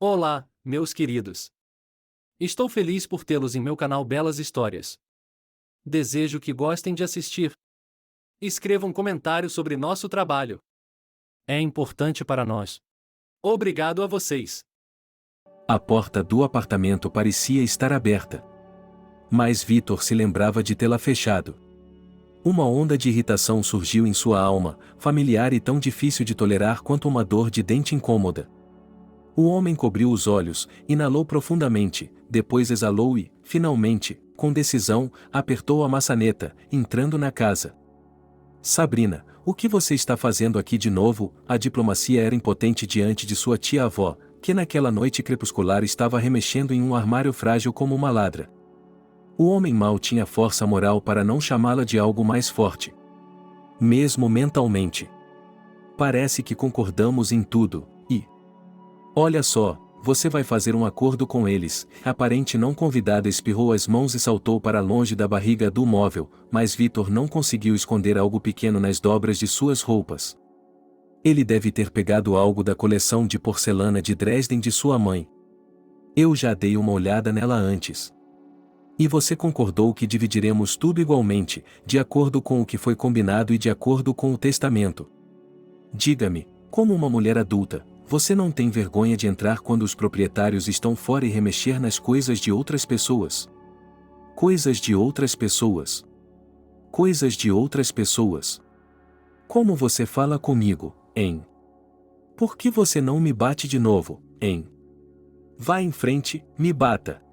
Olá, meus queridos. Estou feliz por tê-los em meu canal Belas Histórias. Desejo que gostem de assistir. Escreva um comentário sobre nosso trabalho. É importante para nós. Obrigado a vocês. A porta do apartamento parecia estar aberta. Mas Vitor se lembrava de tê-la fechado. Uma onda de irritação surgiu em sua alma, familiar e tão difícil de tolerar quanto uma dor de dente incômoda. O homem cobriu os olhos, inalou profundamente, depois exalou e, finalmente, com decisão, apertou a maçaneta, entrando na casa. Sabrina, o que você está fazendo aqui de novo? A diplomacia era impotente diante de sua tia-avó, que naquela noite crepuscular estava remexendo em um armário frágil como uma ladra. O homem mal tinha força moral para não chamá-la de algo mais forte. Mesmo mentalmente. Parece que concordamos em tudo, e... Olha só, você vai fazer um acordo com eles. A parente não convidada espirrou as mãos e saltou para longe da barriga do móvel, mas Vitor não conseguiu esconder algo pequeno nas dobras de suas roupas. Ele deve ter pegado algo da coleção de porcelana de Dresden de sua mãe. Eu já dei uma olhada nela antes. E você concordou que dividiremos tudo igualmente, de acordo com o que foi combinado e de acordo com o testamento. Diga-me, como uma mulher adulta, você não tem vergonha de entrar quando os proprietários estão fora e remexer nas coisas de outras pessoas? Coisas de outras pessoas. Coisas de outras pessoas. Como você fala comigo, hein? Por que você não me bate de novo, hein? Vá em frente, me bata.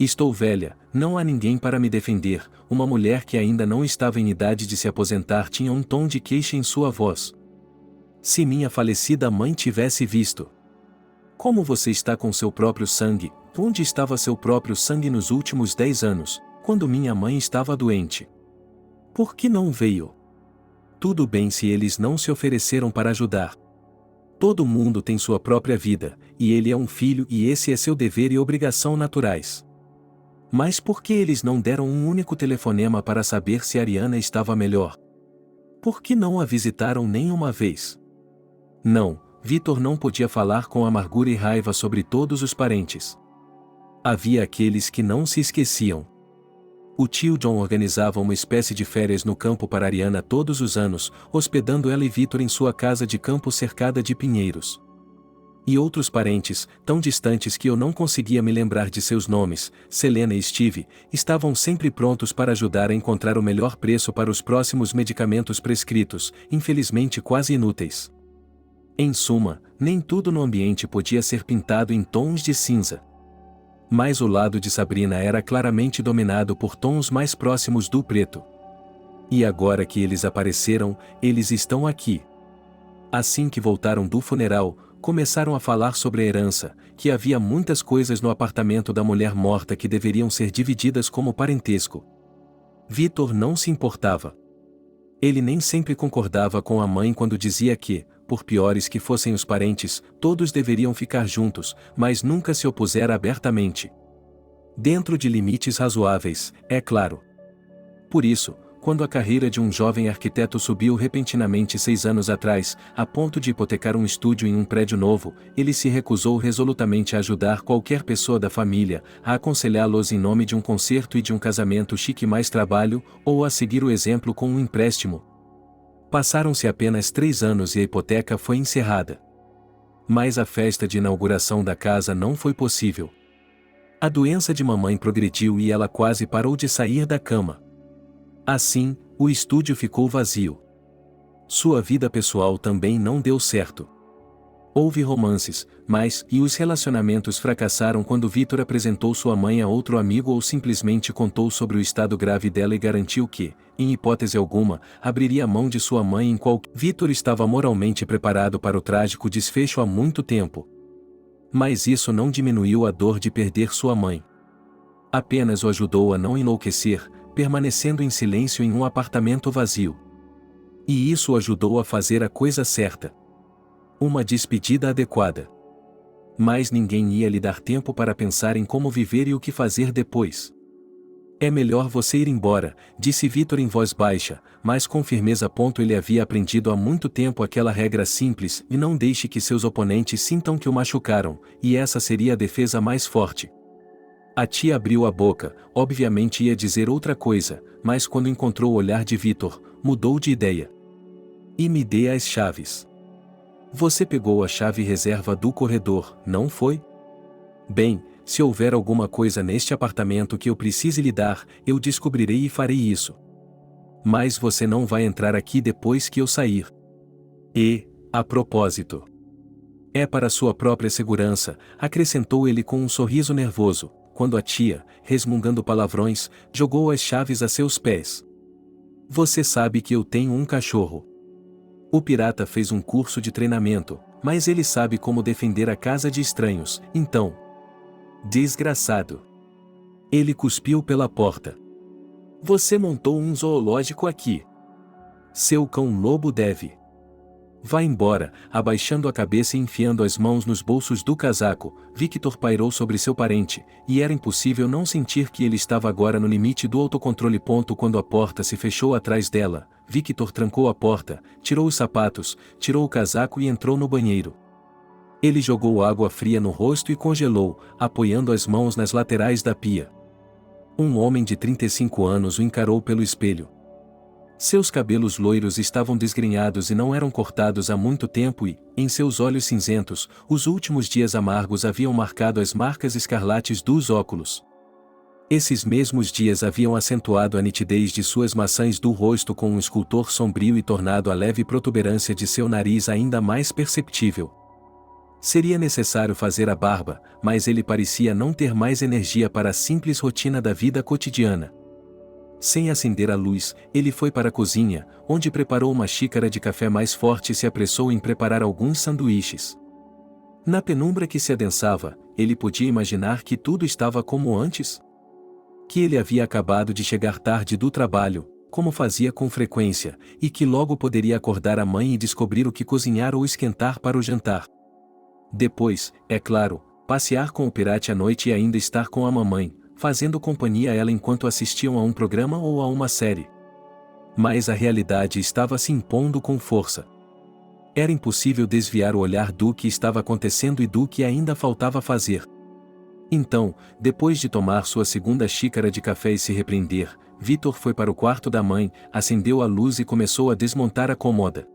Estou velha, não há ninguém para me defender. Uma mulher que ainda não estava em idade de se aposentar tinha um tom de queixa em sua voz. Se minha falecida mãe tivesse visto. Como você está com seu próprio sangue? Onde estava seu próprio sangue nos últimos 10 anos, quando minha mãe estava doente? Por que não veio? Tudo bem se eles não se ofereceram para ajudar. Todo mundo tem sua própria vida, e ele é um filho e esse é seu dever e obrigação naturais. Mas por que eles não deram um único telefonema para saber se Ariana estava melhor? Por que não a visitaram nenhuma vez? Não, Vitor não podia falar com amargura e raiva sobre todos os parentes. Havia aqueles que não se esqueciam. O tio John organizava uma espécie de férias no campo para Ariana todos os anos, hospedando ela e Vitor em sua casa de campo cercada de pinheiros. E outros parentes, tão distantes que eu não conseguia me lembrar de seus nomes, Selena e Steve, estavam sempre prontos para ajudar a encontrar o melhor preço para os próximos medicamentos prescritos, infelizmente quase inúteis. Em suma, nem tudo no ambiente podia ser pintado em tons de cinza. Mas o lado de Sabrina era claramente dominado por tons mais próximos do preto. E agora que eles apareceram, eles estão aqui. Assim que voltaram do funeral, começaram a falar sobre a herança, que havia muitas coisas no apartamento da mulher morta que deveriam ser divididas como parentesco. Vitor não se importava. Ele nem sempre concordava com a mãe quando dizia que, por piores que fossem os parentes, todos deveriam ficar juntos, mas nunca se opusera abertamente. Dentro de limites razoáveis, é claro. Por isso, quando a carreira de um jovem arquiteto subiu repentinamente 6 anos atrás, a ponto de hipotecar um estúdio em um prédio novo, ele se recusou resolutamente a ajudar qualquer pessoa da família, a aconselhá-los em nome de um concerto e de um casamento chique mais trabalho, ou a seguir o exemplo com um empréstimo. Passaram-se apenas 3 anos e a hipoteca foi encerrada. Mas a festa de inauguração da casa não foi possível. A doença de mamãe progrediu e ela quase parou de sair da cama. Assim, o estúdio ficou vazio. Sua vida pessoal também não deu certo. Houve romances, mas os relacionamentos fracassaram quando Vitor apresentou sua mãe a outro amigo ou simplesmente contou sobre o estado grave dela e garantiu que, em hipótese alguma, abriria mão de sua mãe em qualquer... Vitor estava moralmente preparado para o trágico desfecho há muito tempo. Mas isso não diminuiu a dor de perder sua mãe. Apenas o ajudou a não enlouquecer, permanecendo em silêncio em um apartamento vazio. E isso o ajudou a fazer a coisa certa. Uma despedida adequada. Mas ninguém ia lhe dar tempo para pensar em como viver e o que fazer depois. É melhor você ir embora, disse Vitor em voz baixa, mas com firmeza. Ele havia aprendido há muito tempo aquela regra simples: e não deixe que seus oponentes sintam que o machucaram, e essa seria a defesa mais forte. A tia abriu a boca, obviamente ia dizer outra coisa, mas quando encontrou o olhar de Vitor, mudou de ideia. E me dê as chaves. Você pegou a chave reserva do corredor, não foi? Bem, se houver alguma coisa neste apartamento que eu precise lhe dar, eu descobrirei e farei isso. Mas você não vai entrar aqui depois que eu sair. E, a propósito, é para sua própria segurança, acrescentou ele com um sorriso nervoso, quando a tia, resmungando palavrões, jogou as chaves a seus pés. Você sabe que eu tenho um cachorro. O pirata fez um curso de treinamento, mas ele sabe como defender a casa de estranhos, então... Desgraçado. Ele cuspiu pela porta. Você montou um zoológico aqui. Seu cão-lobo deve. Vá embora. Abaixando a cabeça e enfiando as mãos nos bolsos do casaco, Victor pairou sobre seu parente, e era impossível não sentir que ele estava agora no limite do autocontrole. Quando a porta se fechou atrás dela, Victor trancou a porta, tirou os sapatos, tirou o casaco e entrou no banheiro. Ele jogou água fria no rosto e congelou, apoiando as mãos nas laterais da pia. Um homem de 35 anos o encarou pelo espelho. Seus cabelos loiros estavam desgrenhados e não eram cortados há muito tempo e, em seus olhos cinzentos, os últimos dias amargos haviam marcado as marcas escarlates dos óculos. Esses mesmos dias haviam acentuado a nitidez de suas maçãs do rosto com um escultor sombrio e tornado a leve protuberância de seu nariz ainda mais perceptível. Seria necessário fazer a barba, mas ele parecia não ter mais energia para a simples rotina da vida cotidiana. Sem acender a luz, ele foi para a cozinha, onde preparou uma xícara de café mais forte e se apressou em preparar alguns sanduíches. Na penumbra que se adensava, ele podia imaginar que tudo estava como antes. Que ele havia acabado de chegar tarde do trabalho, como fazia com frequência, e que logo poderia acordar a mãe e descobrir o que cozinhar ou esquentar para o jantar. Depois, é claro, passear com o pirata à noite e ainda estar com a mamãe, fazendo companhia a ela enquanto assistiam a um programa ou a uma série. Mas a realidade estava se impondo com força. Era impossível desviar o olhar do que estava acontecendo e do que ainda faltava fazer. Então, depois de tomar sua segunda xícara de café e se repreender, Victor foi para o quarto da mãe, acendeu a luz e começou a desmontar a cômoda.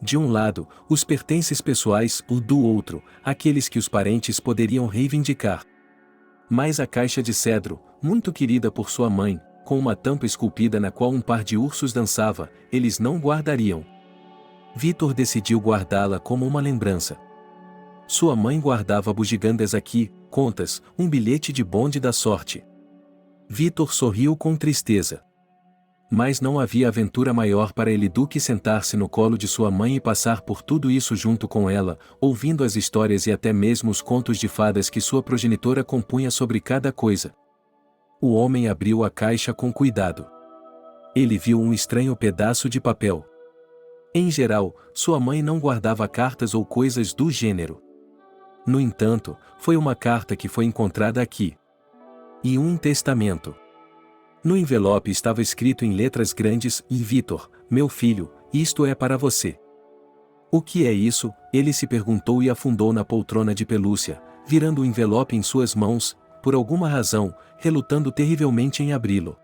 De um lado, os pertences pessoais, o do outro, aqueles que os parentes poderiam reivindicar. Mas a caixa de cedro, muito querida por sua mãe, com uma tampa esculpida na qual um par de ursos dançava, eles não guardariam. Victor decidiu guardá-la como uma lembrança. Sua mãe guardava bugigangas aqui, contas, um bilhete de bonde da sorte. Victor sorriu com tristeza. Mas não havia aventura maior para ele do que sentar-se no colo de sua mãe e passar por tudo isso junto com ela, ouvindo as histórias e até mesmo os contos de fadas que sua progenitora compunha sobre cada coisa. O homem abriu a caixa com cuidado. Ele viu um estranho pedaço de papel. Em geral, sua mãe não guardava cartas ou coisas do gênero. No entanto, foi uma carta que foi encontrada aqui. E um testamento. No envelope estava escrito em letras grandes: "E Victor, meu filho, isto é para você." O que é isso? Ele se perguntou e afundou na poltrona de pelúcia, virando o envelope em suas mãos, por alguma razão, relutando terrivelmente em abri-lo.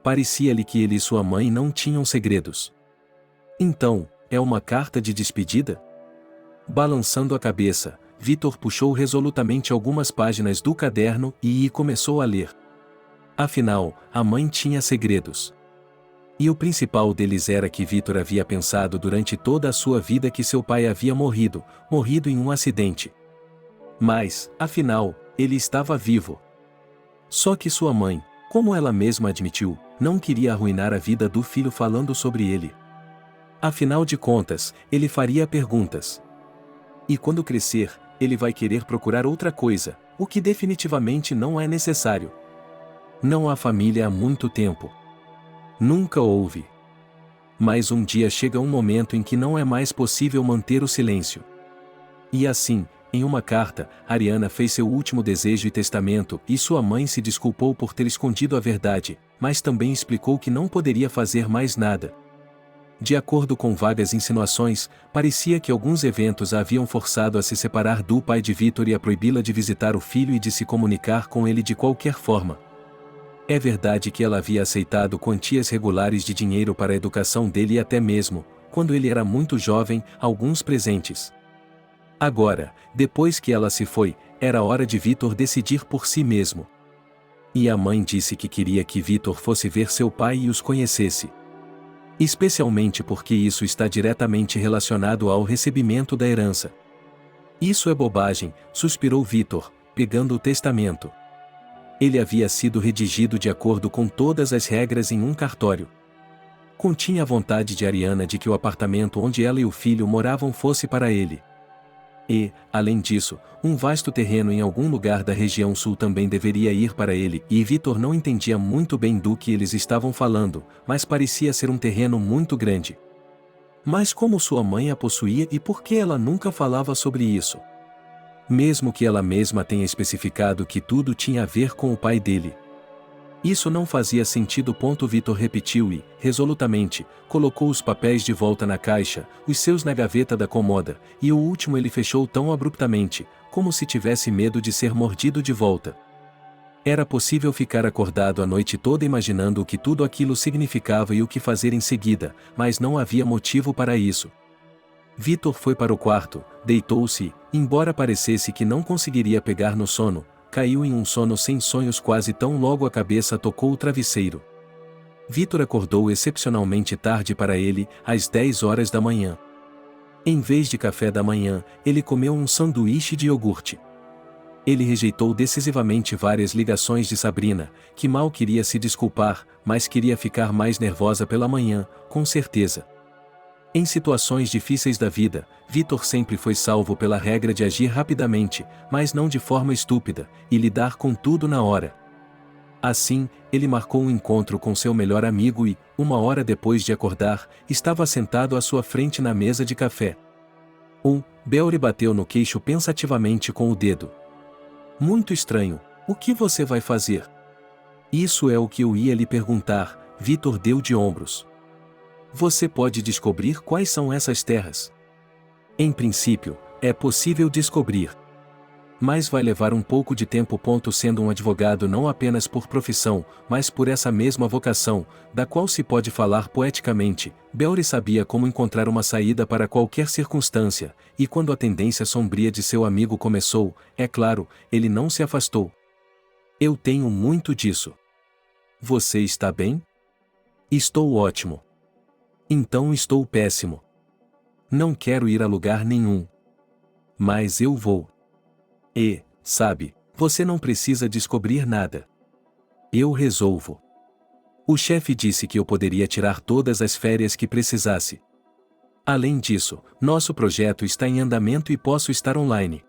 Parecia-lhe que ele e sua mãe não tinham segredos. Então, é uma carta de despedida? Balançando a cabeça, Victor puxou resolutamente algumas páginas do caderno e começou a ler. Afinal, a mãe tinha segredos. E o principal deles era que Victor havia pensado durante toda a sua vida que seu pai havia morrido em um acidente. Mas, afinal, ele estava vivo. Só que sua mãe, como ela mesma admitiu, não queria arruinar a vida do filho falando sobre ele. Afinal de contas, ele faria perguntas. E quando crescer, ele vai querer procurar outra coisa, o que definitivamente não é necessário. Não há família há muito tempo. Nunca houve. Mas um dia chega um momento em que não é mais possível manter o silêncio. E assim, Em uma carta, Ariana fez seu último desejo e testamento, e sua mãe se desculpou por ter escondido a verdade, mas também explicou que não poderia fazer mais nada. De acordo com vagas insinuações, parecia que alguns eventos a haviam forçado a se separar do pai de Victor e a proibi-la de visitar o filho e de se comunicar com ele de qualquer forma. É verdade que ela havia aceitado quantias regulares de dinheiro para a educação dele e até mesmo, quando ele era muito jovem, alguns presentes. Agora, depois que ela se foi, era hora de Victor decidir por si mesmo. E a mãe disse que queria que Victor fosse ver seu pai e os conhecesse. Especialmente porque isso está diretamente relacionado ao recebimento da herança. Isso é bobagem, suspirou Victor, pegando o testamento. Ele havia sido redigido de acordo com todas as regras em um cartório. Continha a vontade de Ariana de que o apartamento onde ela e o filho moravam fosse para ele. E, além disso, um vasto terreno em algum lugar da região sul também deveria ir para ele, e Victor não entendia muito bem do que eles estavam falando, mas parecia ser um terreno muito grande. Mas como sua mãe a possuía e por que ela nunca falava sobre isso? Mesmo que ela mesma tenha especificado que tudo tinha a ver com o pai dele. Isso não fazia sentido. Victor repetiu e, resolutamente, colocou os papéis de volta na caixa, os seus na gaveta da cômoda, e o último ele fechou tão abruptamente, como se tivesse medo de ser mordido de volta. Era possível ficar acordado a noite toda imaginando o que tudo aquilo significava e o que fazer em seguida, mas não havia motivo para isso. Victor foi para o quarto, deitou-se e, embora parecesse que não conseguiria pegar no sono, caiu em um sono sem sonhos quase tão logo a cabeça tocou o travesseiro. Victor acordou excepcionalmente tarde para ele, às 10 horas da manhã. Em vez de café da manhã, ele comeu um sanduíche de iogurte. Ele rejeitou decisivamente várias ligações de Sabrina, que mal queria se desculpar, mas queria ficar mais nervosa pela manhã, com certeza. Em situações difíceis da vida, Victor sempre foi salvo pela regra de agir rapidamente, mas não de forma estúpida, e lidar com tudo na hora. Assim, ele marcou um encontro com seu melhor amigo e, uma hora depois de acordar, estava sentado à sua frente na mesa de café. Beori bateu no queixo pensativamente com o dedo. Muito estranho, o que você vai fazer? Isso é o que eu ia lhe perguntar, Victor deu de ombros. Você pode descobrir quais são essas terras. Em princípio, é possível descobrir. Mas vai levar um pouco de tempo. Sendo um advogado não apenas por profissão, mas por essa mesma vocação, da qual se pode falar poeticamente, Beori sabia como encontrar uma saída para qualquer circunstância, e quando a tendência sombria de seu amigo começou, é claro, ele não se afastou. Eu tenho muito disso. Você está bem? Estou ótimo. Então estou péssimo. Não quero ir a lugar nenhum. Mas eu vou. E, sabe, você não precisa descobrir nada. Eu resolvo. O chefe disse que eu poderia tirar todas as férias que precisasse. Além disso, nosso projeto está em andamento e posso estar online.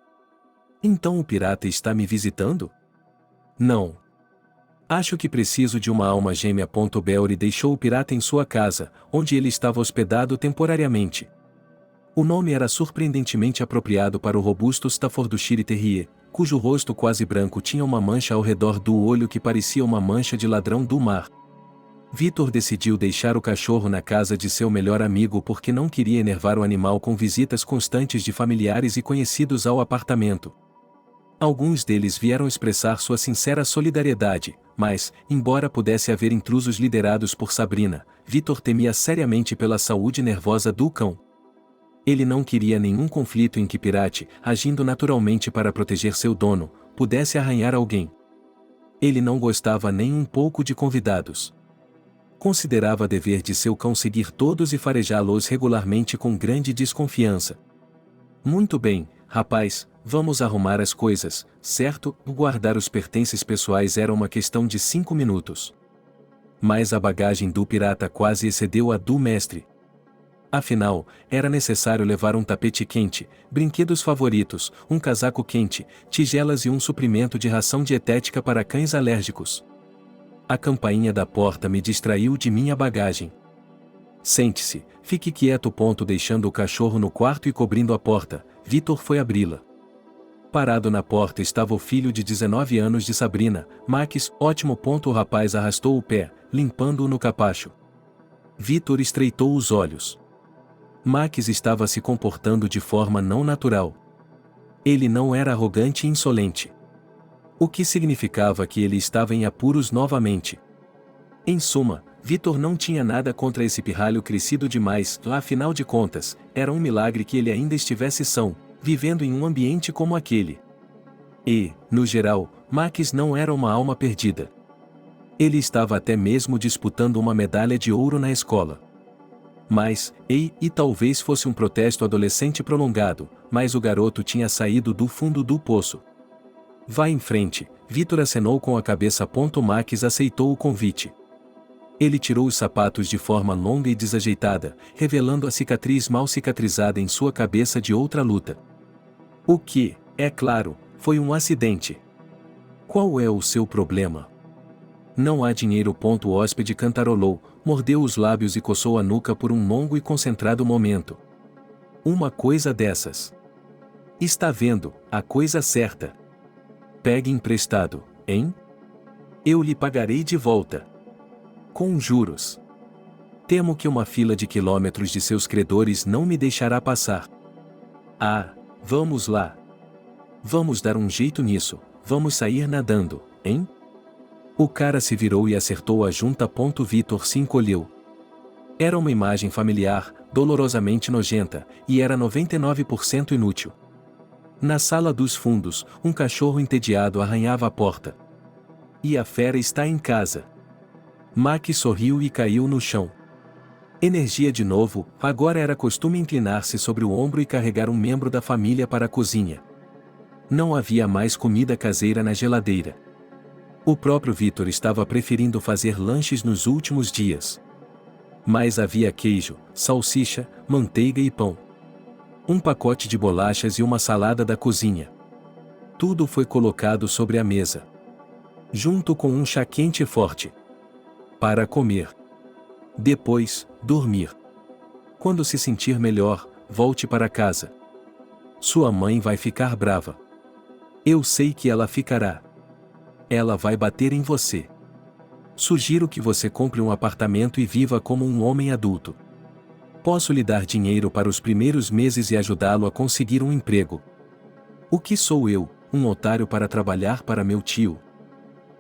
Então o pirata está me visitando? Não. Acho que preciso de uma alma gêmea. Beori deixou o pirata em sua casa, onde ele estava hospedado temporariamente. O nome era surpreendentemente apropriado para o robusto Staffordshire Terrier, cujo rosto quase branco tinha uma mancha ao redor do olho que parecia uma mancha de ladrão do mar. Victor decidiu deixar o cachorro na casa de seu melhor amigo porque não queria enervar o animal com visitas constantes de familiares e conhecidos ao apartamento. Alguns deles vieram expressar sua sincera solidariedade, mas, embora pudesse haver intrusos liderados por Sabrina, Victor temia seriamente pela saúde nervosa do cão. Ele não queria nenhum conflito em que Pirate, agindo naturalmente para proteger seu dono, pudesse arranhar alguém. Ele não gostava nem um pouco de convidados. Considerava dever de seu cão seguir todos e farejá-los regularmente com grande desconfiança. Muito bem, rapaz, vamos arrumar as coisas, certo? Guardar os pertences pessoais era uma questão de 5 minutos. Mas a bagagem do pirata quase excedeu a do mestre. Afinal, era necessário levar um tapete quente, brinquedos favoritos, um casaco quente, tigelas e um suprimento de ração dietética para cães alérgicos. A campainha da porta me distraiu de minha bagagem. Sente-se, fique quieto. Deixando o cachorro no quarto e cobrindo a porta, Victor foi abri-la. Parado na porta estava o filho de 19 anos de Sabrina, Max. Ótimo. O rapaz arrastou o pé, limpando-o no capacho. Vitor estreitou os olhos. Max estava se comportando de forma não natural. Ele não era arrogante e insolente. O que significava que ele estava em apuros novamente. Em suma, Vitor não tinha nada contra esse pirralho crescido demais, afinal de contas, era um milagre que ele ainda estivesse são, vivendo em um ambiente como aquele. E, no geral, Max não era uma alma perdida. Ele estava até mesmo disputando uma medalha de ouro na escola. Mas, e talvez fosse um protesto adolescente prolongado, mas o garoto tinha saído do fundo do poço. Vá em frente, Vitor acenou com a cabeça. Max aceitou o convite. Ele tirou os sapatos de forma longa e desajeitada, revelando a cicatriz mal cicatrizada em sua cabeça de outra luta. O que, é claro, foi um acidente. Qual é o seu problema? Não há dinheiro. O hóspede cantarolou, mordeu os lábios e coçou a nuca por um longo e concentrado momento. Uma coisa dessas. Está vendo, a coisa certa. Pegue emprestado, hein? Eu lhe pagarei de volta. Com juros. Temo que uma fila de quilômetros de seus credores não me deixará passar. Ah, vamos lá. Vamos dar um jeito nisso, vamos sair nadando, hein? O cara se virou e acertou a junta. Vitor se encolheu. Era uma imagem familiar, dolorosamente nojenta, e era 99% inútil. Na sala dos fundos, um cachorro entediado arranhava a porta. E a fera está em casa. Max sorriu e caiu no chão. Energia de novo. Agora era costume inclinar-se sobre o ombro e carregar um membro da família para a cozinha. Não havia mais comida caseira na geladeira. O próprio Vitor estava preferindo fazer lanches nos últimos dias. Mas havia queijo, salsicha, manteiga e pão. Um pacote de bolachas e uma salada da cozinha. Tudo foi colocado sobre a mesa. Junto com um chá quente forte. Para comer. Depois, dormir. Quando se sentir melhor, volte para casa. Sua mãe vai ficar brava. Eu sei que ela ficará. Ela vai bater em você. Sugiro que você compre um apartamento e viva como um homem adulto. Posso lhe dar dinheiro para os primeiros meses e ajudá-lo a conseguir um emprego. O que sou eu, um otário para trabalhar para meu tio?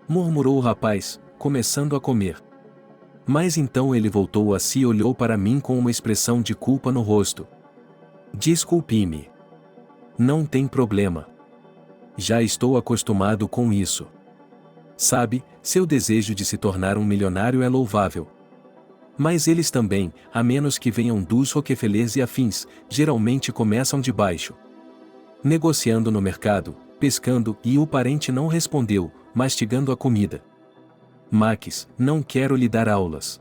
Murmurou o rapaz, começando a comer. Mas então ele voltou a si e olhou para mim com uma expressão de culpa no rosto. Desculpe-me. Não tem problema. Já estou acostumado com isso. Sabe, seu desejo de se tornar um milionário é louvável. Mas eles também, a menos que venham dos Rockefellers e afins, geralmente começam de baixo. Negociando no mercado, pescando, e o parente não respondeu, mastigando a comida. Max, não quero lhe dar aulas.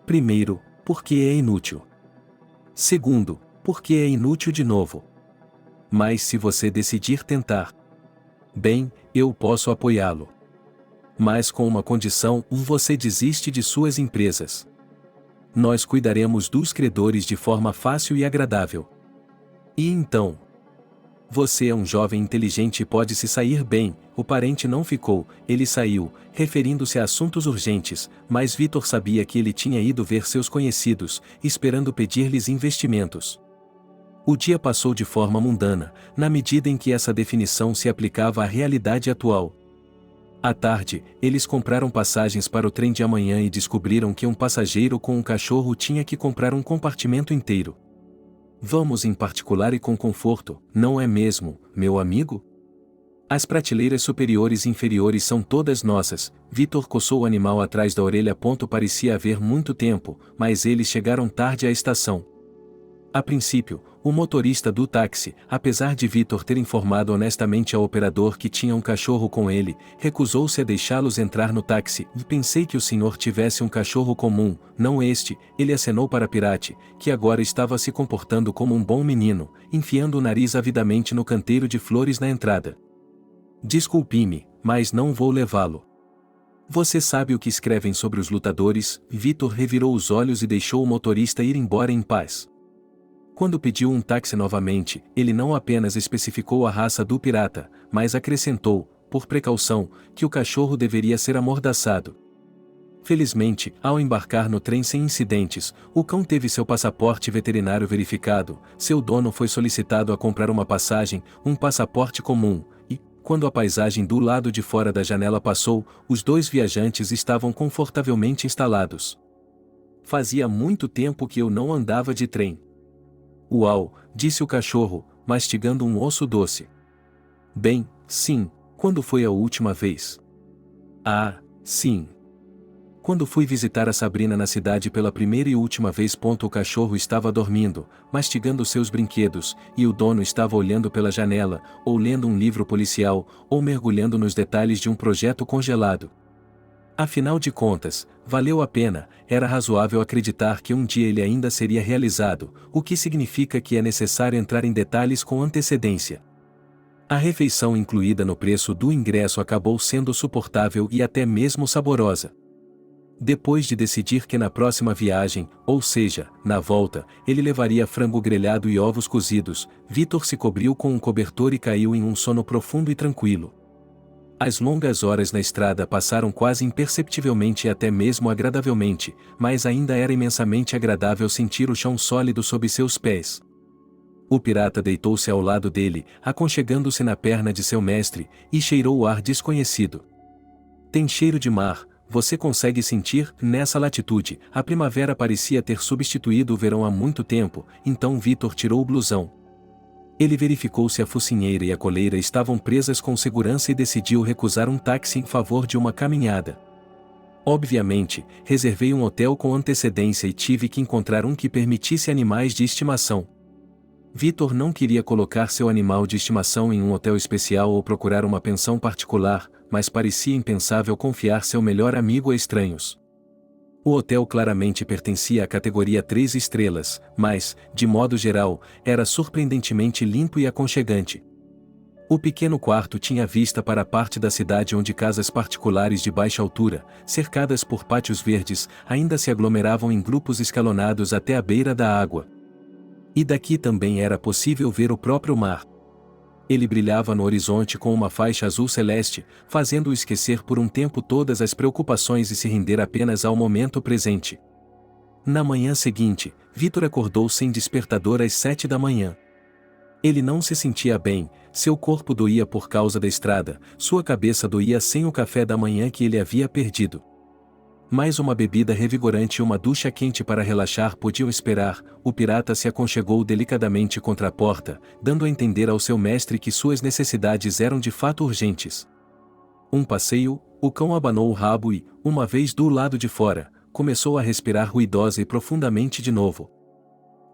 Primeiro, porque é inútil. Segundo, porque é inútil de novo. Mas se você decidir tentar, bem, eu posso apoiá-lo. Mas com uma condição: você desiste de suas empresas. Nós cuidaremos dos credores de forma fácil e agradável. E então? Você é um jovem inteligente e pode se sair bem. O parente não ficou, ele saiu, referindo-se a assuntos urgentes, mas Vitor sabia que ele tinha ido ver seus conhecidos, esperando pedir-lhes investimentos. O dia passou de forma mundana, na medida em que essa definição se aplicava à realidade atual. À tarde, eles compraram passagens para o trem de amanhã e descobriram que um passageiro com um cachorro tinha que comprar um compartimento inteiro. Vamos em particular e com conforto, não é mesmo, meu amigo? As prateleiras superiores e inferiores são todas nossas. Vitor coçou o animal atrás da orelha. Parecia haver muito tempo, mas eles chegaram tarde à estação. A princípio, o motorista do táxi, apesar de Vitor ter informado honestamente ao operador que tinha um cachorro com ele, recusou-se a deixá-los entrar no táxi. Pensei que o senhor tivesse um cachorro comum, não este. Ele acenou para Pirate, que agora estava se comportando como um bom menino, enfiando o nariz avidamente no canteiro de flores na entrada. Desculpe-me, mas não vou levá-lo. Você sabe o que escrevem sobre os lutadores? Vitor revirou os olhos e deixou o motorista ir embora em paz. Quando pediu um táxi novamente, ele não apenas especificou a raça do pirata, mas acrescentou, por precaução, que o cachorro deveria ser amordaçado. Felizmente, ao embarcar no trem sem incidentes, o cão teve seu passaporte veterinário verificado, seu dono foi solicitado a comprar uma passagem, um passaporte comum, e, quando a paisagem do lado de fora da janela passou, os dois viajantes estavam confortavelmente instalados. Fazia muito tempo que eu não andava de trem. Uau, disse o cachorro, mastigando um osso doce. Bem, sim, quando foi a última vez? Ah, sim. Quando fui visitar a Sabrina na cidade pela primeira e última vez. O cachorro estava dormindo, mastigando seus brinquedos, e o dono estava olhando pela janela, ou lendo um livro policial, ou mergulhando nos detalhes de um projeto congelado. Afinal de contas, valeu a pena, era razoável acreditar que um dia ele ainda seria realizado, o que significa que é necessário entrar em detalhes com antecedência. A refeição incluída no preço do ingresso acabou sendo suportável e até mesmo saborosa. Depois de decidir que na próxima viagem, ou seja, na volta, ele levaria frango grelhado e ovos cozidos, Vitor se cobriu com um cobertor e caiu em um sono profundo e tranquilo. As longas horas na estrada passaram quase imperceptivelmente e até mesmo agradavelmente, mas ainda era imensamente agradável sentir o chão sólido sob seus pés. O pirata deitou-se ao lado dele, aconchegando-se na perna de seu mestre, e cheirou o ar desconhecido. Tem cheiro de mar. Você consegue sentir, nessa latitude, a primavera parecia ter substituído o verão há muito tempo, então Vitor tirou o blusão. Ele verificou se a focinheira e a coleira estavam presas com segurança e decidiu recusar um táxi em favor de uma caminhada. Obviamente, reservei um hotel com antecedência e tive que encontrar um que permitisse animais de estimação. Vitor não queria colocar seu animal de estimação em um hotel especial ou procurar uma pensão particular, mas parecia impensável confiar seu melhor amigo a estranhos. O hotel claramente pertencia à categoria 3 estrelas, mas, de modo geral, era surpreendentemente limpo e aconchegante. O pequeno quarto tinha vista para a parte da cidade onde casas particulares de baixa altura, cercadas por pátios verdes, ainda se aglomeravam em grupos escalonados até a beira da água. E daqui também era possível ver o próprio mar. Ele brilhava no horizonte com uma faixa azul celeste, fazendo-o esquecer por um tempo todas as preocupações e se render apenas ao momento presente. Na manhã seguinte, Vitor acordou sem despertador às 7 da manhã. Ele não se sentia bem, seu corpo doía por causa da estrada, sua cabeça doía sem o café da manhã que ele havia perdido. Mais uma bebida revigorante e uma ducha quente para relaxar podiam esperar. O pirata se aconchegou delicadamente contra a porta, dando a entender ao seu mestre que suas necessidades eram de fato urgentes. Um passeio, o cão abanou o rabo e, uma vez do lado de fora, começou a respirar ruidosa e profundamente de novo.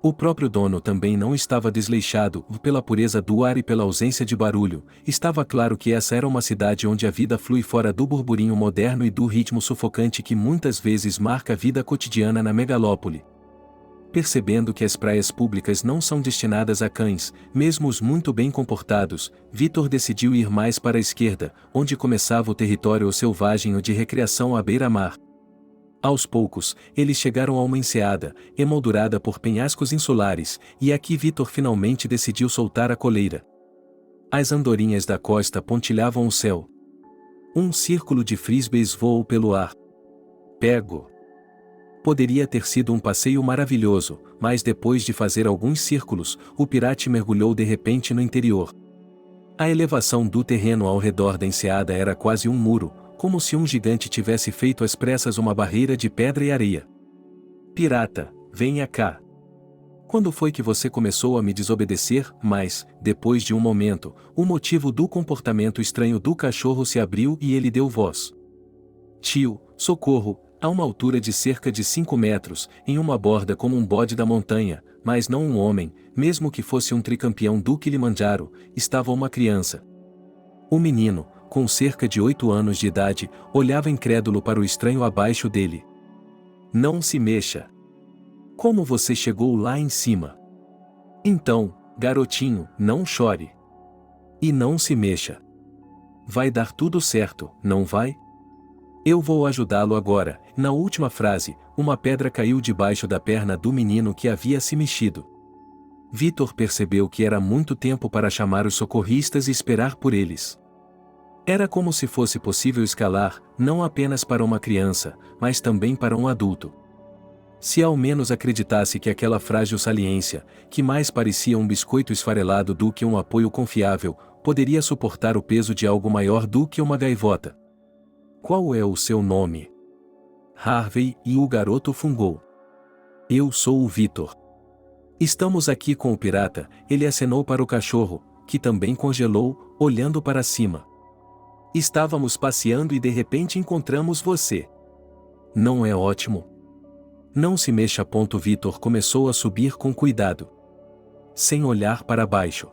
O próprio dono também não estava desleixado, pela pureza do ar e pela ausência de barulho. Estava claro que essa era uma cidade onde a vida flui fora do burburinho moderno e do ritmo sufocante que muitas vezes marca a vida cotidiana na megalópole. Percebendo que as praias públicas não são destinadas a cães, mesmo os muito bem comportados, Vitor decidiu ir mais para a esquerda, onde começava o território selvagem ou de recreação à beira-mar. Aos poucos, eles chegaram a uma enseada, emoldurada por penhascos insulares, e aqui Vitor finalmente decidiu soltar a coleira. As andorinhas da costa pontilhavam o céu. Um círculo de frisbees voou pelo ar. Pego! Poderia ter sido um passeio maravilhoso, mas depois de fazer alguns círculos, o pirata mergulhou de repente no interior. A elevação do terreno ao redor da enseada era quase um muro, como se um gigante tivesse feito às pressas uma barreira de pedra e areia. Pirata, venha cá. Quando foi que você começou a me desobedecer? Mas, depois de um momento, o motivo do comportamento estranho do cachorro se abriu e ele deu voz. Tio, socorro, a uma altura de cerca de 5 metros, em uma borda como um bode da montanha, mas não um homem, mesmo que fosse um tricampeão do Kilimanjaro, estava uma criança. O menino, com cerca de 8 anos de idade, olhava incrédulo para o estranho abaixo dele. Não se mexa. Como você chegou lá em cima? Então, garotinho, não chore. E não se mexa. Vai dar tudo certo, não vai? Eu vou ajudá-lo agora. Na última frase, uma pedra caiu debaixo da perna do menino que havia se mexido. Vitor percebeu que era muito tempo para chamar os socorristas e esperar por eles. Era como se fosse possível escalar, não apenas para uma criança, mas também para um adulto. Se ao menos acreditasse que aquela frágil saliência, que mais parecia um biscoito esfarelado do que um apoio confiável, poderia suportar o peso de algo maior do que uma gaivota. Qual é o seu nome? Harvey, e o garoto fungou. Eu sou o Vitor. Estamos aqui com o pirata, ele acenou para o cachorro, que também congelou, olhando para cima. Estávamos passeando e de repente encontramos você. Não é ótimo? Não se mexa. Vitor começou a subir com cuidado, sem olhar para baixo.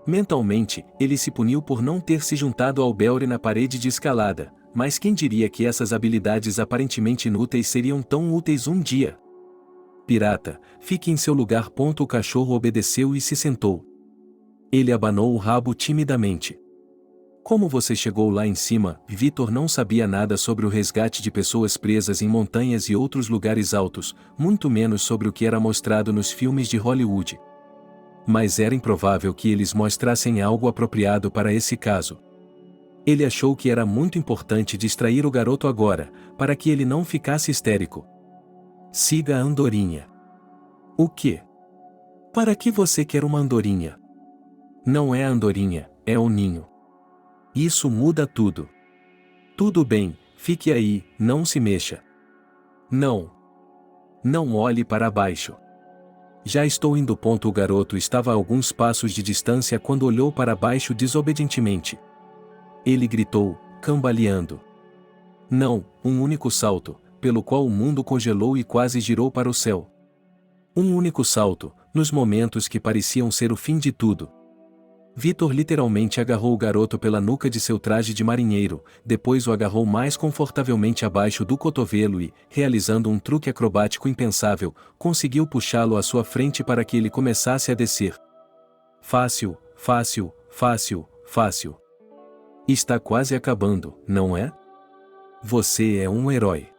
Mentalmente, ele se puniu por não ter se juntado ao Belry na parede de escalada, mas quem diria que essas habilidades aparentemente inúteis seriam tão úteis um dia? Pirata, fique em seu lugar. O cachorro obedeceu e se sentou. Ele abanou o rabo timidamente. Como você chegou lá em cima? Vitor não sabia nada sobre o resgate de pessoas presas em montanhas e outros lugares altos, muito menos sobre o que era mostrado nos filmes de Hollywood. Mas era improvável que eles mostrassem algo apropriado para esse caso. Ele achou que era muito importante distrair o garoto agora, para que ele não ficasse histérico. Siga a andorinha. O quê? Para que você quer uma andorinha? Não é a andorinha, é o ninho. Isso muda tudo. Tudo bem, fique aí, não se mexa. Não. Não olhe para baixo. Já estou indo. O garoto estava a alguns passos de distância quando olhou para baixo desobedientemente. Ele gritou, cambaleando. Não, um único salto, pelo qual o mundo congelou e quase girou para o céu. Um único salto, nos momentos que pareciam ser o fim de tudo. Vitor literalmente agarrou o garoto pela nuca de seu traje de marinheiro, depois o agarrou mais confortavelmente abaixo do cotovelo e, realizando um truque acrobático impensável, conseguiu puxá-lo à sua frente para que ele começasse a descer. Fácil, fácil, fácil, fácil. Está quase acabando, não é? Você é um herói.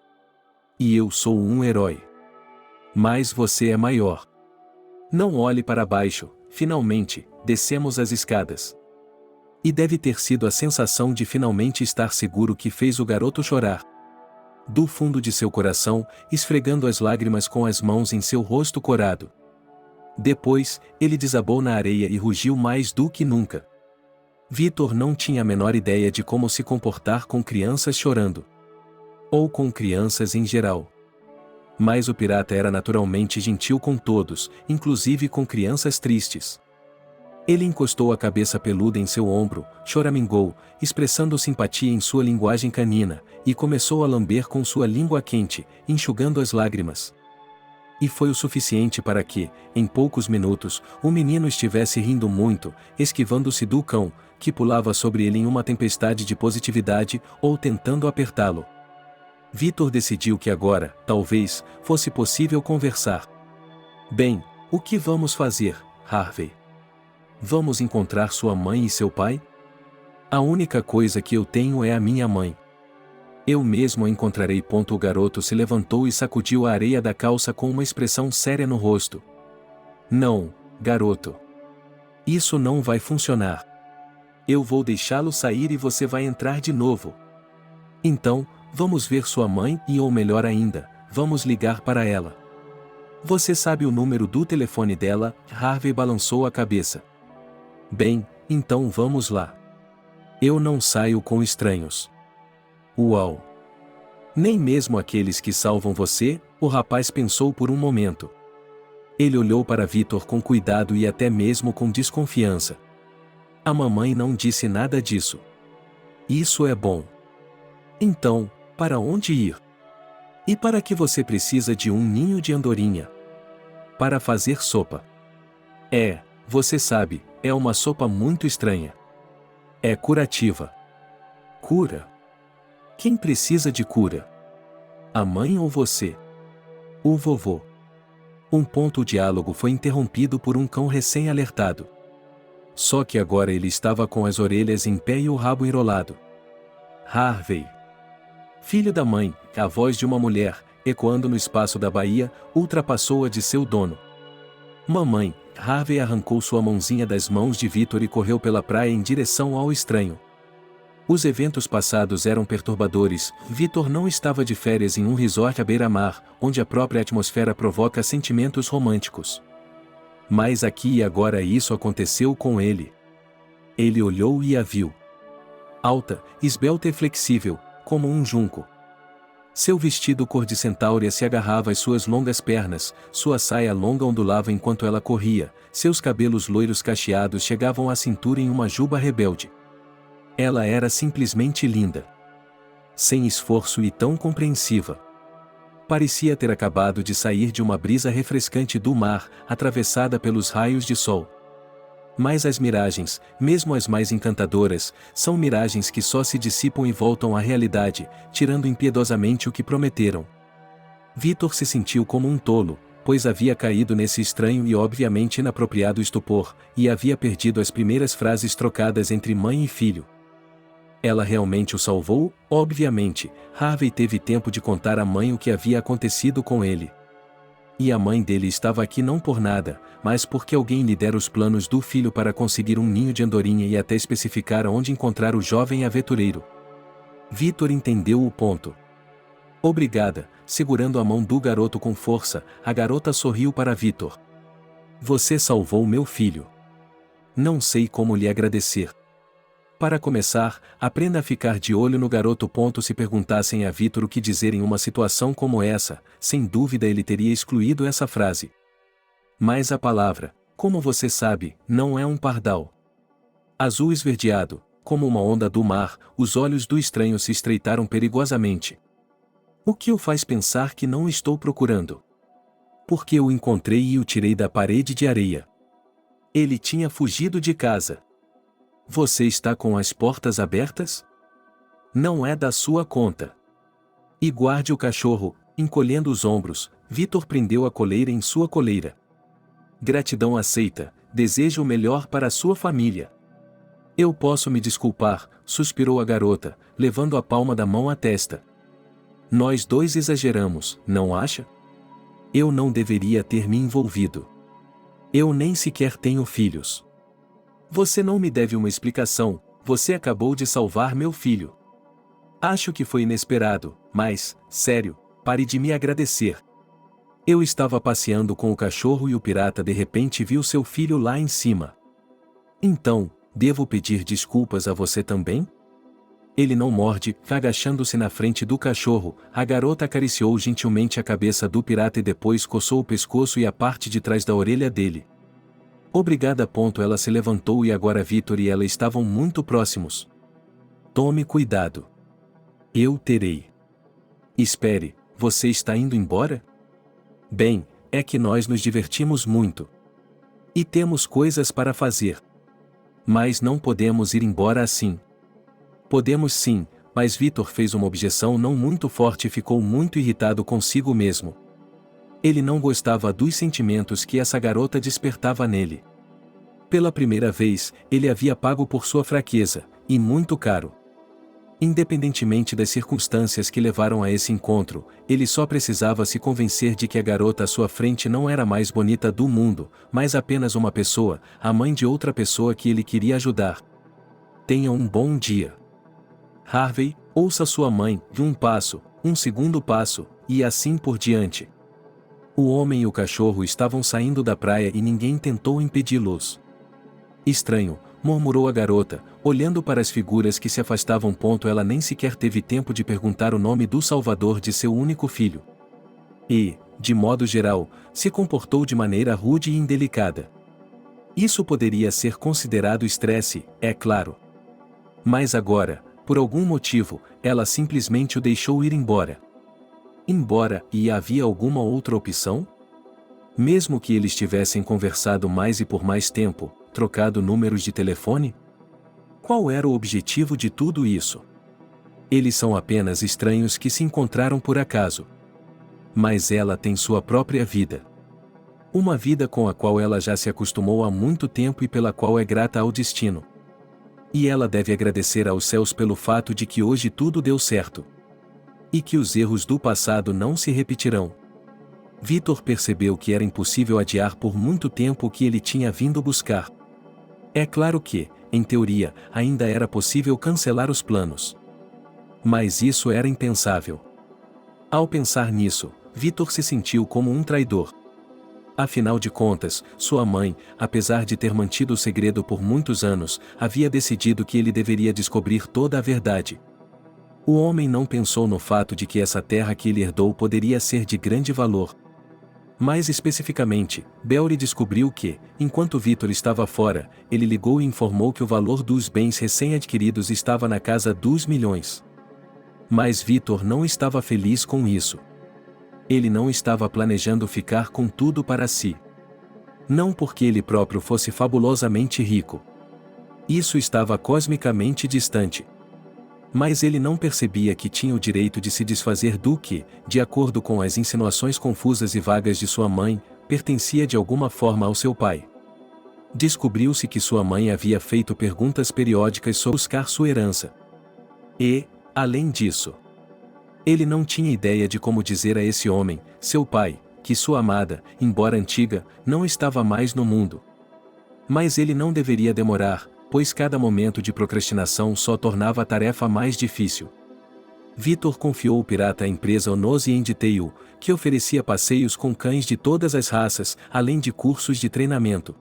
E eu sou um herói. Mas você é maior. Não olhe para baixo. Finalmente, descemos as escadas. E deve ter sido a sensação de finalmente estar seguro que fez o garoto chorar. Do fundo de seu coração, esfregando as lágrimas com as mãos em seu rosto corado. Depois, ele desabou na areia e rugiu mais do que nunca. Vitor não tinha a menor ideia de como se comportar com crianças chorando. Ou com crianças em geral. Mas o pirata era naturalmente gentil com todos, inclusive com crianças tristes. Ele encostou a cabeça peluda em seu ombro, choramingou, expressando simpatia em sua linguagem canina, e começou a lamber com sua língua quente, enxugando as lágrimas. E foi o suficiente para que, em poucos minutos, o menino estivesse rindo muito, esquivando-se do cão, que pulava sobre ele em uma tempestade de positividade, ou tentando apertá-lo. Vitor decidiu que agora, talvez, fosse possível conversar. Bem, o que vamos fazer, Harvey? Vamos encontrar sua mãe e seu pai? A única coisa que eu tenho é a minha mãe. Eu mesmo a encontrarei. O garoto se levantou e sacudiu a areia da calça com uma expressão séria no rosto. Não, garoto. Isso não vai funcionar. Eu vou deixá-lo sair e você vai entrar de novo. Então, vamos ver sua mãe e, ou melhor ainda, vamos ligar para ela. Você sabe o número do telefone dela? Harvey balançou a cabeça. Bem, então vamos lá. Eu não saio com estranhos. Uau! Nem mesmo aqueles que salvam você? O rapaz pensou por um momento. Ele olhou para Vitor com cuidado e até mesmo com desconfiança. A mamãe não disse nada disso. Isso é bom. Então, para onde ir? E para que você precisa de um ninho de andorinha? Para fazer sopa. Você sabe, é uma sopa muito estranha. É curativa. Cura? Quem precisa de cura? A mãe ou você? O vovô. O diálogo foi interrompido por um cão recém-alertado. Só que agora ele estava com as orelhas em pé e o rabo enrolado. Harvey. Filho da mãe, a voz de uma mulher, ecoando no espaço da baía, ultrapassou a de seu dono. Mamãe, Harvey arrancou sua mãozinha das mãos de Victor e correu pela praia em direção ao estranho. Os eventos passados eram perturbadores. Victor não estava de férias em um resort à beira-mar, onde a própria atmosfera provoca sentimentos românticos. Mas aqui e agora isso aconteceu com ele. Ele olhou e a viu. Alta, esbelta e flexível, como um junco. Seu vestido cor de centáurea se agarrava às suas longas pernas, sua saia longa ondulava enquanto ela corria, seus cabelos loiros cacheados chegavam à cintura em uma juba rebelde. Ela era simplesmente linda. Sem esforço e tão compreensiva. Parecia ter acabado de sair de uma brisa refrescante do mar, atravessada pelos raios de sol. Mas as miragens, mesmo as mais encantadoras, são miragens que só se dissipam e voltam à realidade, tirando impiedosamente o que prometeram. Victor se sentiu como um tolo, pois havia caído nesse estranho e obviamente inapropriado estupor, e havia perdido as primeiras frases trocadas entre mãe e filho. Ela realmente o salvou? Obviamente, Harvey teve tempo de contar à mãe o que havia acontecido com ele. E a mãe dele estava aqui não por nada, mas porque alguém lhe dera os planos do filho para conseguir um ninho de andorinha e até especificar onde encontrar o jovem aventureiro. Victor entendeu o ponto. Obrigada, segurando a mão do garoto com força, a garota sorriu para Victor. Você salvou meu filho. Não sei como lhe agradecer. Para começar, aprenda a ficar de olho no garoto. Se perguntassem a Victor o que dizer em uma situação como essa, sem dúvida ele teria excluído essa frase. Mas a palavra, como você sabe, não é um pardal. Azul esverdeado, como uma onda do mar, os olhos do estranho se estreitaram perigosamente. O que o faz pensar que não estou procurando? Porque o encontrei e o tirei da parede de areia. Ele tinha fugido de casa. Você está com as portas abertas? Não é da sua conta. E guarde o cachorro. Encolhendo os ombros, Victor prendeu a coleira em sua coleira. Gratidão aceita, desejo o melhor para a sua família. Eu posso me desculpar, suspirou a garota, levando a palma da mão à testa. Nós dois exageramos, não acha? Eu não deveria ter me envolvido. Eu nem sequer tenho filhos. Você não me deve uma explicação, você acabou de salvar meu filho. Acho que foi inesperado, mas, sério, pare de me agradecer. Eu estava passeando com o cachorro e o pirata de repente viu seu filho lá em cima. Então, devo pedir desculpas a você também? Ele não morde, agachando-se na frente do cachorro, a garota acariciou gentilmente a cabeça do pirata e depois coçou o pescoço e a parte de trás da orelha dele. Obrigada. Ela se levantou e agora Victor e ela estavam muito próximos. Tome cuidado. Eu terei. Espere, você está indo embora? Bem, é que nós nos divertimos muito. E temos coisas para fazer. Mas não podemos ir embora assim. Podemos sim, mas Victor fez uma objeção não muito forte e ficou muito irritado consigo mesmo. Ele não gostava dos sentimentos que essa garota despertava nele. Pela primeira vez, ele havia pago por sua fraqueza, e muito caro. Independentemente das circunstâncias que levaram a esse encontro, ele só precisava se convencer de que a garota à sua frente não era a mais bonita do mundo, mas apenas uma pessoa, a mãe de outra pessoa que ele queria ajudar. Tenha um bom dia. Harvey, ouça sua mãe, de um passo, um segundo passo, e assim por diante. O homem e o cachorro estavam saindo da praia e ninguém tentou impedi-los. Estranho, murmurou a garota, olhando para as figuras que se afastavam. Ela nem sequer teve tempo de perguntar o nome do salvador de seu único filho. E, de modo geral, se comportou de maneira rude e indelicada. Isso poderia ser considerado estresse, é claro. Mas agora, por algum motivo, ela simplesmente o deixou ir embora. Embora, e havia alguma outra opção? Mesmo que eles tivessem conversado mais e por mais tempo, trocado números de telefone? Qual era o objetivo de tudo isso? Eles são apenas estranhos que se encontraram por acaso. Mas ela tem sua própria vida. Uma vida com a qual ela já se acostumou há muito tempo e pela qual é grata ao destino. E ela deve agradecer aos céus pelo fato de que hoje tudo deu certo. E que os erros do passado não se repetirão. Vitor percebeu que era impossível adiar por muito tempo o que ele tinha vindo buscar. É claro que, em teoria, ainda era possível cancelar os planos. Mas isso era impensável. Ao pensar nisso, Vitor se sentiu como um traidor. Afinal de contas, sua mãe, apesar de ter mantido o segredo por muitos anos, havia decidido que ele deveria descobrir toda a verdade. O homem não pensou no fato de que essa terra que ele herdou poderia ser de grande valor. Mais especificamente, Belry descobriu que, enquanto Vitor estava fora, ele ligou e informou que o valor dos bens recém-adquiridos estava na casa dos milhões. Mas Vitor não estava feliz com isso. Ele não estava planejando ficar com tudo para si. Não porque ele próprio fosse fabulosamente rico. Isso estava cosmicamente distante. Mas ele não percebia que tinha o direito de se desfazer do que, de acordo com as insinuações confusas e vagas de sua mãe, pertencia de alguma forma ao seu pai. Descobriu-se que sua mãe havia feito perguntas periódicas sobre buscar sua herança. E, além disso, ele não tinha ideia de como dizer a esse homem, seu pai, que sua amada, embora antiga, não estava mais no mundo. Mas ele não deveria demorar, pois cada momento de procrastinação só tornava a tarefa mais difícil. Vitor confiou o pirata à empresa Onosi Detail, que oferecia passeios com cães de todas as raças, além de cursos de treinamento.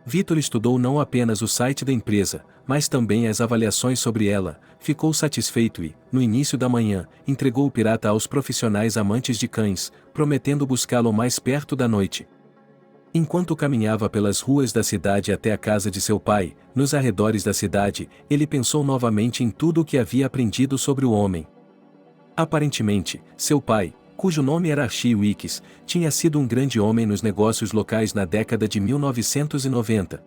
Vitor estudou não apenas o site da empresa, mas também as avaliações sobre ela, ficou satisfeito e, no início da manhã, entregou o pirata aos profissionais amantes de cães, prometendo buscá-lo mais perto da noite. Enquanto caminhava pelas ruas da cidade até a casa de seu pai, nos arredores da cidade, ele pensou novamente em tudo o que havia aprendido sobre o homem. Aparentemente, seu pai, cujo nome era Archie Weeks, tinha sido um grande homem nos negócios locais na década de 1990.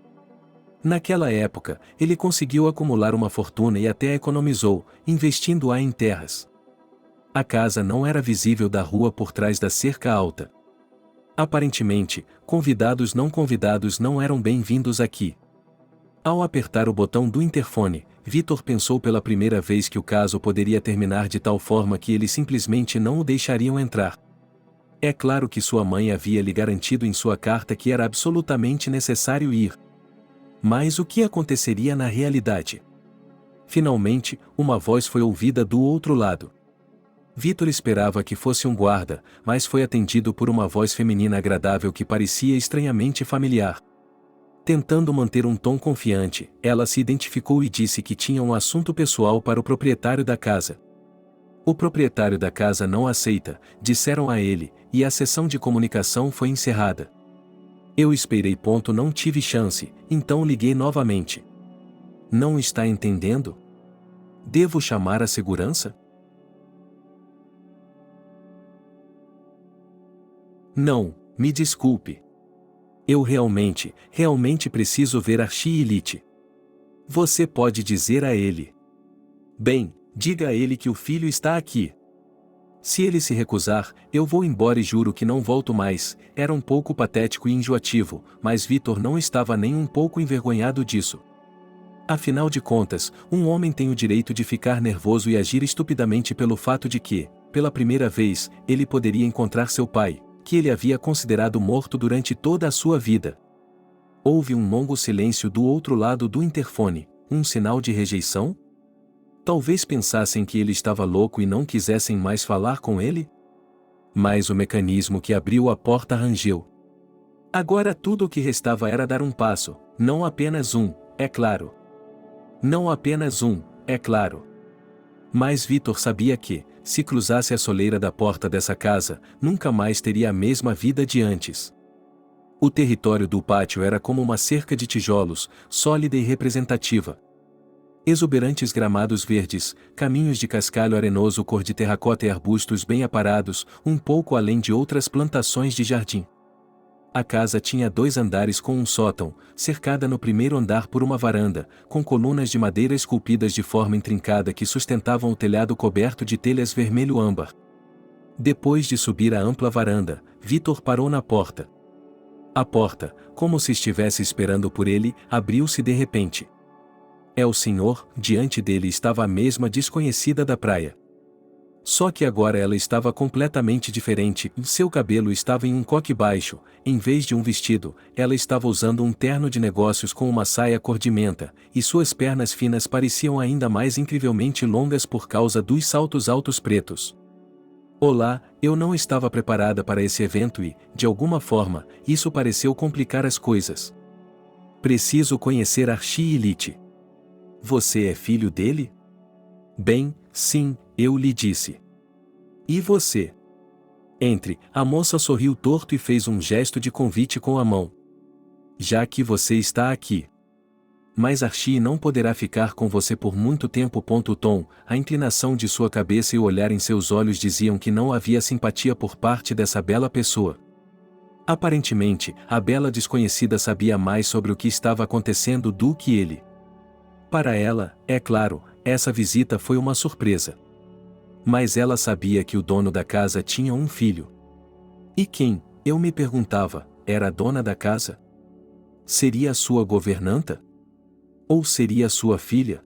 Naquela época, ele conseguiu acumular uma fortuna e até economizou, investindo-a em terras. A casa não era visível da rua por trás da cerca alta. Aparentemente, convidados não eram bem-vindos aqui. Ao apertar o botão do interfone, Vitor pensou pela primeira vez que o caso poderia terminar de tal forma que eles simplesmente não o deixariam entrar. É claro que sua mãe havia lhe garantido em sua carta que era absolutamente necessário ir. Mas o que aconteceria na realidade? Finalmente, uma voz foi ouvida do outro lado. Vitor esperava que fosse um guarda, mas foi atendido por uma voz feminina agradável que parecia estranhamente familiar. Tentando manter um tom confiante, ela se identificou e disse que tinha um assunto pessoal para o proprietário da casa. O proprietário da casa não aceita, disseram a ele, e a sessão de comunicação foi encerrada. Eu esperei. Não tive chance, então liguei novamente. Não está entendendo? Devo chamar a segurança? Não, me desculpe. Eu realmente preciso ver Archie Elite. Você pode dizer a ele. Bem, diga a ele que o filho está aqui. Se ele se recusar, eu vou embora e juro que não volto mais. Era um pouco patético e enjoativo, mas Vitor não estava nem um pouco envergonhado disso. Afinal de contas, um homem tem o direito de ficar nervoso e agir estupidamente pelo fato de que, pela primeira vez, ele poderia encontrar seu pai, que ele havia considerado morto durante toda a sua vida. Houve um longo silêncio do outro lado do interfone, um sinal de rejeição? Talvez pensassem que ele estava louco e não quisessem mais falar com ele? Mas o mecanismo que abriu a porta rangeu. Agora tudo o que restava era dar um passo, não apenas um, é claro. Não apenas um, é claro. Mas Vitor sabia que, se cruzasse a soleira da porta dessa casa, nunca mais teria a mesma vida de antes. O território do pátio era como uma cerca de tijolos, sólida e representativa. Exuberantes gramados verdes, caminhos de cascalho arenoso cor de terracota e arbustos bem aparados, um pouco além de outras plantações de jardim. A casa tinha 2 andares com um sótão, cercada no primeiro andar por uma varanda, com colunas de madeira esculpidas de forma intrincada que sustentavam o telhado coberto de telhas vermelho-âmbar. Depois de subir a ampla varanda, Vitor parou na porta. A porta, como se estivesse esperando por ele, abriu-se de repente. É o senhor, diante dele estava a mesma desconhecida da praia. Só que agora ela estava completamente diferente, seu cabelo estava em um coque baixo, em vez de um vestido, ela estava usando um terno de negócios com uma saia cor de menta, e suas pernas finas pareciam ainda mais incrivelmente longas por causa dos saltos altos pretos. Olá, eu não estava preparada para esse evento e, de alguma forma, isso pareceu complicar as coisas. Preciso conhecer Archie e Lite. Você é filho dele? Bem, sim, eu lhe disse. E você? Entre, a moça sorriu torto e fez um gesto de convite com a mão. Já que você está aqui. Mas Archie não poderá ficar com você por muito tempo. O tom, a inclinação de sua cabeça e o olhar em seus olhos diziam que não havia simpatia por parte dessa bela pessoa. Aparentemente, a bela desconhecida sabia mais sobre o que estava acontecendo do que ele. Para ela, é claro, essa visita foi uma surpresa. Mas ela sabia que o dono da casa tinha um filho. E quem, eu me perguntava, era a dona da casa? Seria a sua governanta? Ou seria sua filha?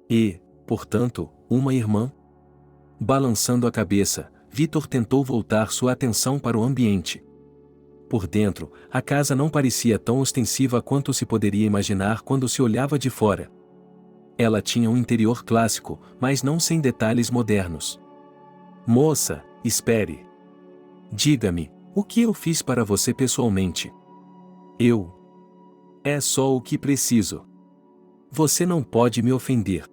E, portanto, uma irmã? Balançando a cabeça, Victor tentou voltar sua atenção para o ambiente. Por dentro, a casa não parecia tão ostensiva quanto se poderia imaginar quando se olhava de fora. Ela tinha um interior clássico, mas não sem detalhes modernos. Moça, espere. Diga-me, o que eu fiz para você pessoalmente? É só o que preciso. Você não pode me ofender.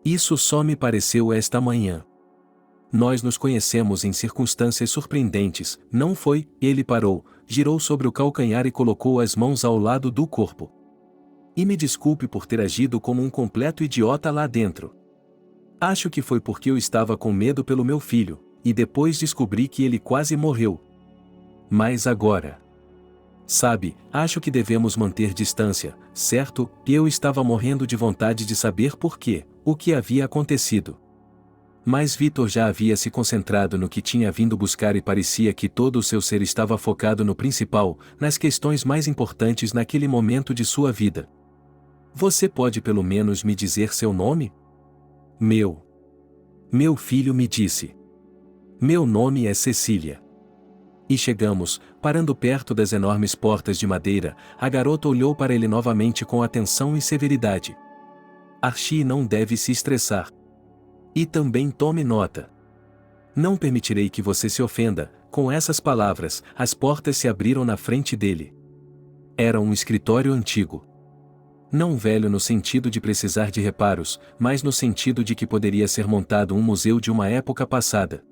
Isso só me pareceu esta manhã. Nós nos conhecemos em circunstâncias surpreendentes, não foi? Ele parou, girou sobre o calcanhar e colocou as mãos ao lado do corpo. E me desculpe por ter agido como um completo idiota lá dentro. Acho que foi porque eu estava com medo pelo meu filho, e depois descobri que ele quase morreu. Mas agora... Sabe, acho que devemos manter distância, certo? E eu estava morrendo de vontade de saber por quê, o que havia acontecido. Mas Victor já havia se concentrado no que tinha vindo buscar e parecia que todo o seu ser estava focado no principal, nas questões mais importantes naquele momento de sua vida. Você pode pelo menos me dizer seu nome? Meu filho me disse. Meu nome é Cecília. E chegamos, parando perto das enormes portas de madeira, a garota olhou para ele novamente com atenção e severidade. Archie não deve se estressar. E também tome nota. Não permitirei que você se ofenda. Com essas palavras, as portas se abriram na frente dele. Era um escritório antigo. Não velho no sentido de precisar de reparos, mas no sentido de que poderia ser montado um museu de uma época passada.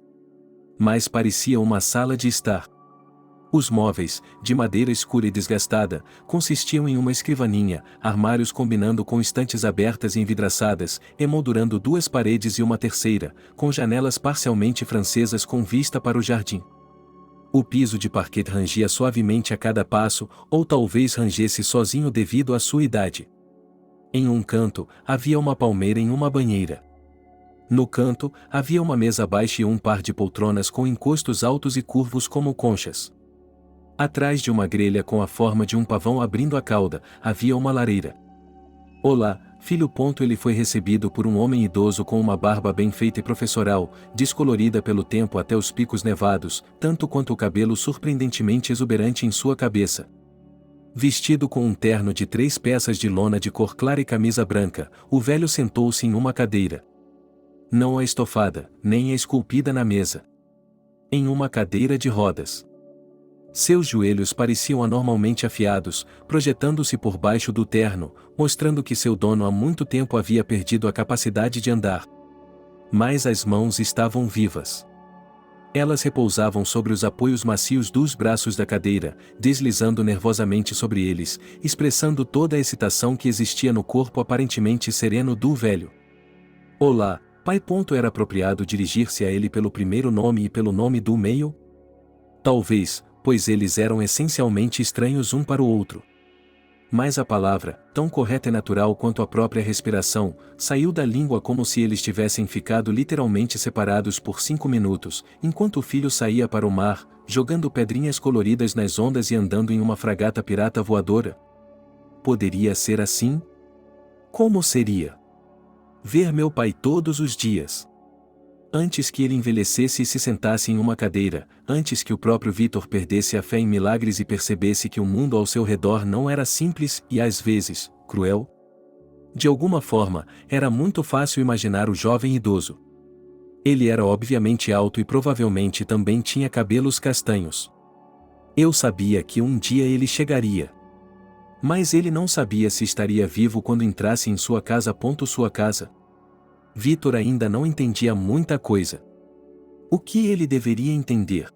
Mas parecia uma sala de estar. Os móveis, de madeira escura e desgastada, consistiam em uma escrivaninha, armários combinando com estantes abertas e envidraçadas, emoldurando duas paredes e uma terceira, com janelas parcialmente francesas com vista para o jardim. O piso de parquet rangia suavemente a cada passo, ou talvez rangesse sozinho devido à sua idade. Em um canto, havia uma palmeira em uma banheira. No canto, havia uma mesa baixa e um par de poltronas com encostos altos e curvos como conchas. Atrás de uma grelha com a forma de um pavão abrindo a cauda, havia uma lareira. Olá, filho. Ele foi recebido por um homem idoso com uma barba bem feita e professoral, descolorida pelo tempo até os picos nevados, tanto quanto o cabelo surpreendentemente exuberante em sua cabeça. Vestido com um terno de 3 peças de lona de cor clara e camisa branca, o velho sentou-se em uma cadeira. Não a estofada, nem a esculpida na mesa. Em uma cadeira de rodas. Seus joelhos pareciam anormalmente afiados, projetando-se por baixo do terno, mostrando que seu dono há muito tempo havia perdido a capacidade de andar. Mas as mãos estavam vivas. Elas repousavam sobre os apoios macios dos braços da cadeira, deslizando nervosamente sobre eles, expressando toda a excitação que existia no corpo aparentemente sereno do velho. Olá, pai. Era apropriado dirigir-se a ele pelo primeiro nome e pelo nome do meio? Talvez, pois eles eram essencialmente estranhos um para o outro. Mas a palavra, tão correta e natural quanto a própria respiração, saiu da língua como se eles tivessem ficado literalmente separados por 5 minutos, enquanto o filho saía para o mar, jogando pedrinhas coloridas nas ondas e andando em uma fragata pirata voadora. Poderia ser assim? Como seria? Ver meu pai todos os dias. Antes que ele envelhecesse e se sentasse em uma cadeira, antes que o próprio Vitor perdesse a fé em milagres e percebesse que o mundo ao seu redor não era simples e, às vezes, cruel? De alguma forma, era muito fácil imaginar o jovem idoso. Ele era obviamente alto e provavelmente também tinha cabelos castanhos. Eu sabia que um dia ele chegaria. Mas ele não sabia se estaria vivo quando entrasse em sua casa. Sua casa. Vitor ainda não entendia muita coisa. O que ele deveria entender?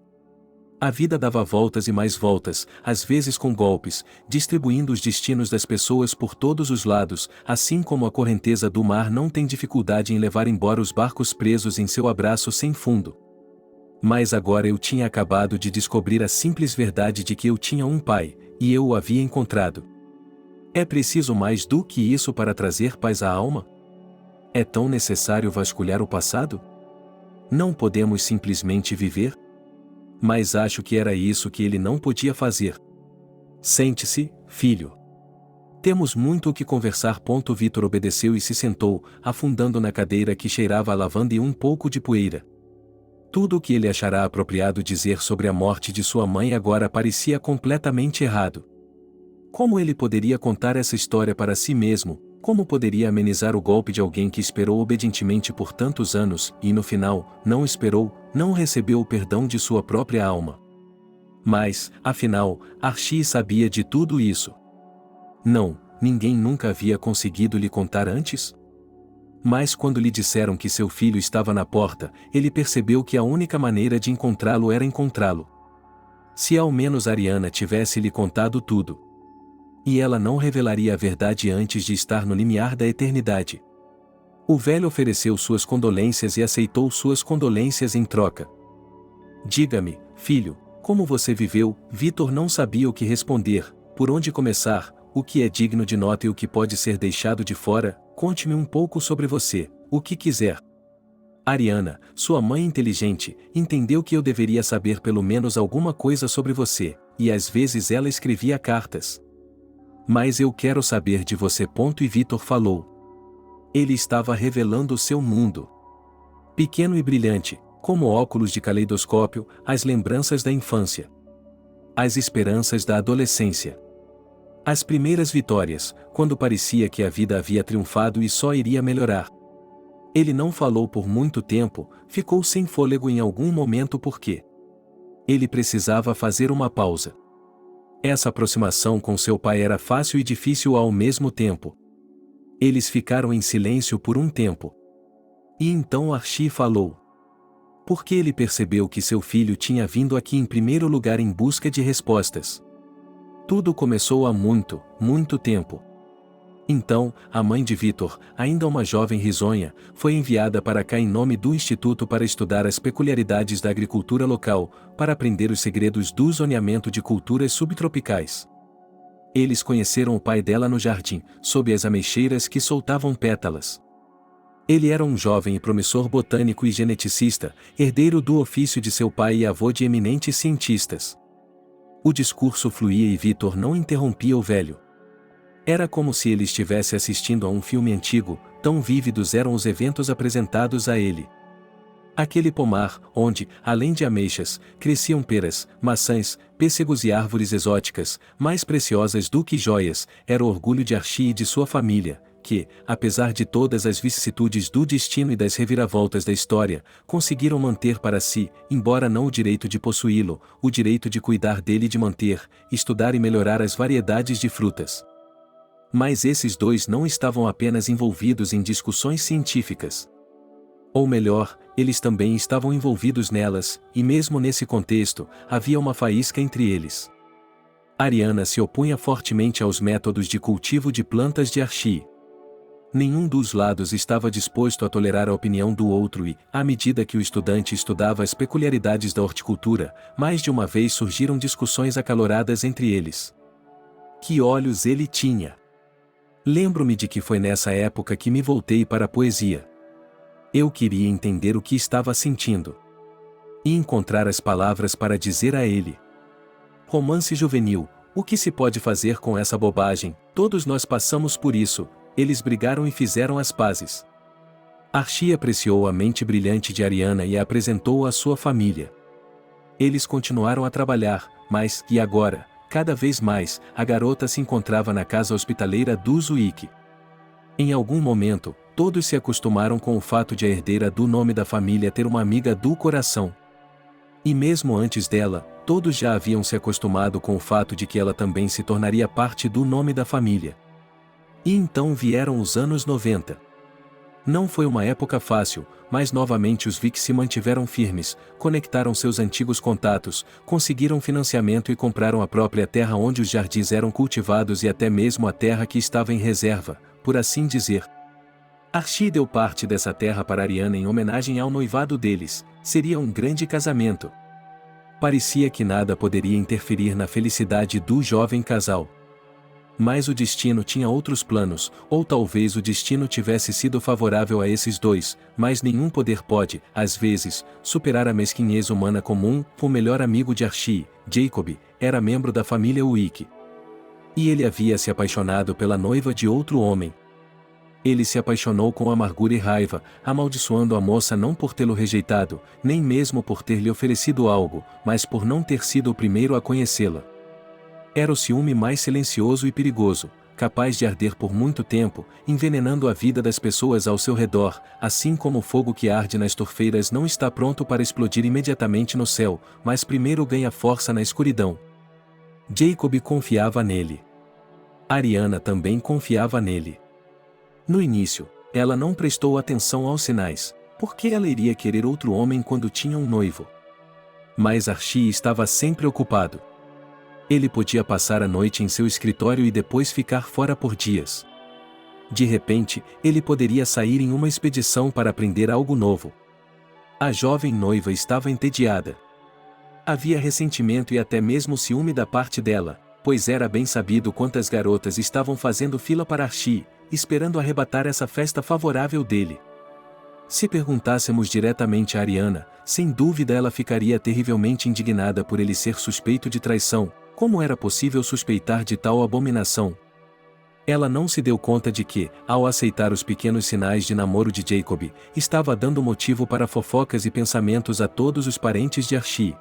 A vida dava voltas e mais voltas, às vezes com golpes, distribuindo os destinos das pessoas por todos os lados, assim como a correnteza do mar não tem dificuldade em levar embora os barcos presos em seu abraço sem fundo. Mas agora eu tinha acabado de descobrir a simples verdade de que eu tinha um pai, e eu o havia encontrado. É preciso mais do que isso para trazer paz à alma? É tão necessário vasculhar o passado? Não podemos simplesmente viver? Mas acho que era isso que ele não podia fazer. Sente-se, filho. Temos muito o que conversar. Vitor obedeceu e se sentou, afundando na cadeira que cheirava a lavanda e um pouco de poeira. Tudo o que ele achará apropriado dizer sobre a morte de sua mãe agora parecia completamente errado. Como ele poderia contar essa história para si mesmo? Como poderia amenizar o golpe de alguém que esperou obedientemente por tantos anos, e no final, não esperou, não recebeu o perdão de sua própria alma? Mas, afinal, Archie sabia de tudo isso. Não, ninguém nunca havia conseguido lhe contar antes? Mas quando lhe disseram que seu filho estava na porta, ele percebeu que a única maneira de encontrá-lo era encontrá-lo. Se ao menos Ariana tivesse lhe contado tudo. E ela não revelaria a verdade antes de estar no limiar da eternidade. O velho ofereceu suas condolências e aceitou suas condolências em troca. Diga-me, filho, como você viveu? Vitor não sabia o que responder, por onde começar, o que é digno de nota e o que pode ser deixado de fora. Conte-me um pouco sobre você, o que quiser. Ariana, sua mãe inteligente, entendeu que eu deveria saber pelo menos alguma coisa sobre você, e às vezes ela escrevia cartas. Mas eu quero saber de você. E Vitor falou. Ele estava revelando o seu mundo. Pequeno e brilhante, como óculos de caleidoscópio, as lembranças da infância. As esperanças da adolescência. As primeiras vitórias, quando parecia que a vida havia triunfado e só iria melhorar. Ele não falou por muito tempo, ficou sem fôlego em algum momento porque ele precisava fazer uma pausa. Essa aproximação com seu pai era fácil e difícil ao mesmo tempo. Eles ficaram em silêncio por um tempo. E então Archie falou. Porque ele percebeu que seu filho tinha vindo aqui em primeiro lugar em busca de respostas. Tudo começou há muito, muito tempo. Então, a mãe de Vitor, ainda uma jovem risonha, foi enviada para cá em nome do Instituto para estudar as peculiaridades da agricultura local, para aprender os segredos do zoneamento de culturas subtropicais. Eles conheceram o pai dela no jardim, sob as ameixeiras que soltavam pétalas. Ele era um jovem e promissor botânico e geneticista, herdeiro do ofício de seu pai e avô de eminentes cientistas. O discurso fluía e Vitor não interrompia o velho. Era como se ele estivesse assistindo a um filme antigo, tão vívidos eram os eventos apresentados a ele. Aquele pomar, onde, além de ameixas, cresciam peras, maçãs, pêssegos e árvores exóticas, mais preciosas do que joias, era o orgulho de Archie e de sua família, que, apesar de todas as vicissitudes do destino e das reviravoltas da história, conseguiram manter para si, embora não o direito de possuí-lo, o direito de cuidar dele e de manter, estudar e melhorar as variedades de frutas. Mas esses dois não estavam apenas envolvidos em discussões científicas. Ou melhor, eles também estavam envolvidos nelas, e mesmo nesse contexto, havia uma faísca entre eles. Ariana se opunha fortemente aos métodos de cultivo de plantas de Archie. Nenhum dos lados estava disposto a tolerar a opinião do outro e, à medida que o estudante estudava as peculiaridades da horticultura, mais de uma vez surgiram discussões acaloradas entre eles. Que olhos ele tinha! Lembro-me de que foi nessa época que me voltei para a poesia. Eu queria entender o que estava sentindo. E encontrar as palavras para dizer a ele. Romance juvenil, o que se pode fazer com essa bobagem? Todos nós passamos por isso. Eles brigaram e fizeram as pazes. Archie apreciou a mente brilhante de Ariana e a apresentou à sua família. Eles continuaram a trabalhar, mas, e agora, cada vez mais, a garota se encontrava na casa hospitaleira do Zuik. Em algum momento, todos se acostumaram com o fato de a herdeira do nome da família ter uma amiga do coração. E mesmo antes dela, todos já haviam se acostumado com o fato de que ela também se tornaria parte do nome da família. E então vieram os anos 90. Não foi uma época fácil, mas novamente os Vic se mantiveram firmes, conectaram seus antigos contatos, conseguiram financiamento e compraram a própria terra onde os jardins eram cultivados e até mesmo a terra que estava em reserva, por assim dizer. Archie deu parte dessa terra para Ariana em homenagem ao noivado deles. Seria um grande casamento. Parecia que nada poderia interferir na felicidade do jovem casal. Mas o destino tinha outros planos, ou talvez o destino tivesse sido favorável a esses dois, mas nenhum poder pode, às vezes, superar a mesquinhez humana comum. O melhor amigo de Archie, Jacob, era membro da família Wick. E ele havia se apaixonado pela noiva de outro homem. Ele se apaixonou com amargura e raiva, amaldiçoando a moça não por tê-lo rejeitado, nem mesmo por ter lhe oferecido algo, mas por não ter sido o primeiro a conhecê-la. Era o ciúme mais silencioso e perigoso, capaz de arder por muito tempo, envenenando a vida das pessoas ao seu redor, assim como o fogo que arde nas torfeiras não está pronto para explodir imediatamente no céu, mas primeiro ganha força na escuridão. Jacob confiava nele. Ariana também confiava nele. No início, ela não prestou atenção aos sinais, porque ela iria querer outro homem quando tinha um noivo. Mas Archie estava sempre ocupado. Ele podia passar a noite em seu escritório e depois ficar fora por dias. De repente, ele poderia sair em uma expedição para aprender algo novo. A jovem noiva estava entediada. Havia ressentimento e até mesmo ciúme da parte dela, pois era bem sabido quantas garotas estavam fazendo fila para Archie, esperando arrebatar essa festa favorável dele. Se perguntássemos diretamente a Ariana, sem dúvida ela ficaria terrivelmente indignada por ele ser suspeito de traição. Como era possível suspeitar de tal abominação? Ela não se deu conta de que, ao aceitar os pequenos sinais de namoro de Jacob, estava dando motivo para fofocas e pensamentos a todos os parentes de Archie.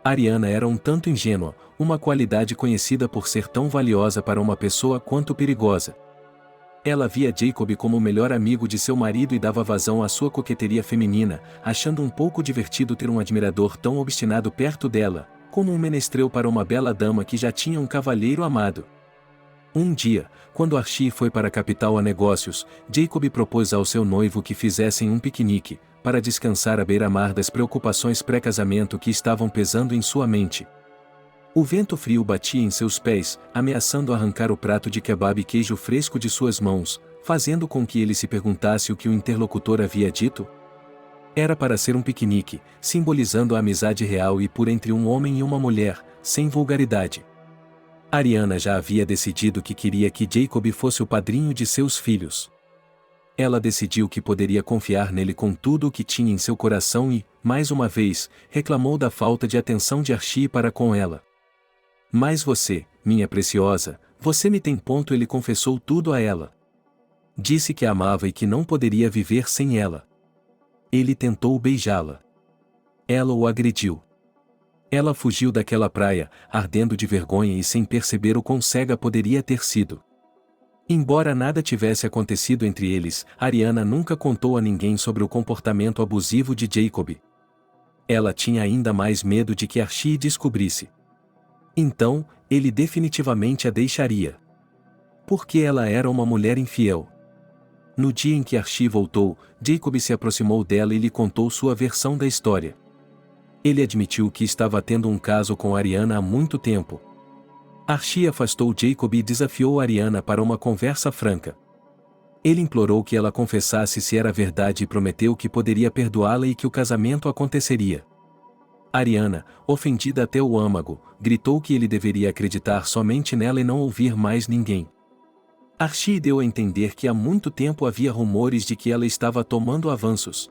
Ariana era um tanto ingênua, uma qualidade conhecida por ser tão valiosa para uma pessoa quanto perigosa. Ela via Jacob como o melhor amigo de seu marido e dava vazão à sua coqueteria feminina, achando um pouco divertido ter um admirador tão obstinado perto dela, como um menestrel para uma bela dama que já tinha um cavalheiro amado. Um dia, quando Archie foi para a capital a negócios, Jacob propôs ao seu noivo que fizessem um piquenique, para descansar à beira-mar das preocupações pré-casamento que estavam pesando em sua mente. O vento frio batia em seus pés, ameaçando arrancar o prato de kebab e queijo fresco de suas mãos, fazendo com que ele se perguntasse o que o interlocutor havia dito. Era para ser um piquenique, simbolizando a amizade real e pura entre um homem e uma mulher, sem vulgaridade. Ariana já havia decidido que queria que Jacob fosse o padrinho de seus filhos. Ela decidiu que poderia confiar nele com tudo o que tinha em seu coração e, mais uma vez, reclamou da falta de atenção de Archie para com ela. Mas você, minha preciosa, você me tem ponto. Ele confessou tudo a ela. Disse que a amava e que não poderia viver sem ela. Ele tentou beijá-la. Ela o agrediu. Ela fugiu daquela praia, ardendo de vergonha e sem perceber o quão cega poderia ter sido. Embora nada tivesse acontecido entre eles, Ariana nunca contou a ninguém sobre o comportamento abusivo de Jacob. Ela tinha ainda mais medo de que Archie descobrisse. Então, ele definitivamente a deixaria. Porque ela era uma mulher infiel. No dia em que Archie voltou, Jacob se aproximou dela e lhe contou sua versão da história. Ele admitiu que estava tendo um caso com Ariana há muito tempo. Archie afastou Jacob e desafiou Ariana para uma conversa franca. Ele implorou que ela confessasse se era verdade e prometeu que poderia perdoá-la e que o casamento aconteceria. Ariana, ofendida até o âmago, gritou que ele deveria acreditar somente nela e não ouvir mais ninguém. Archie deu a entender que há muito tempo havia rumores de que ela estava tomando avanços.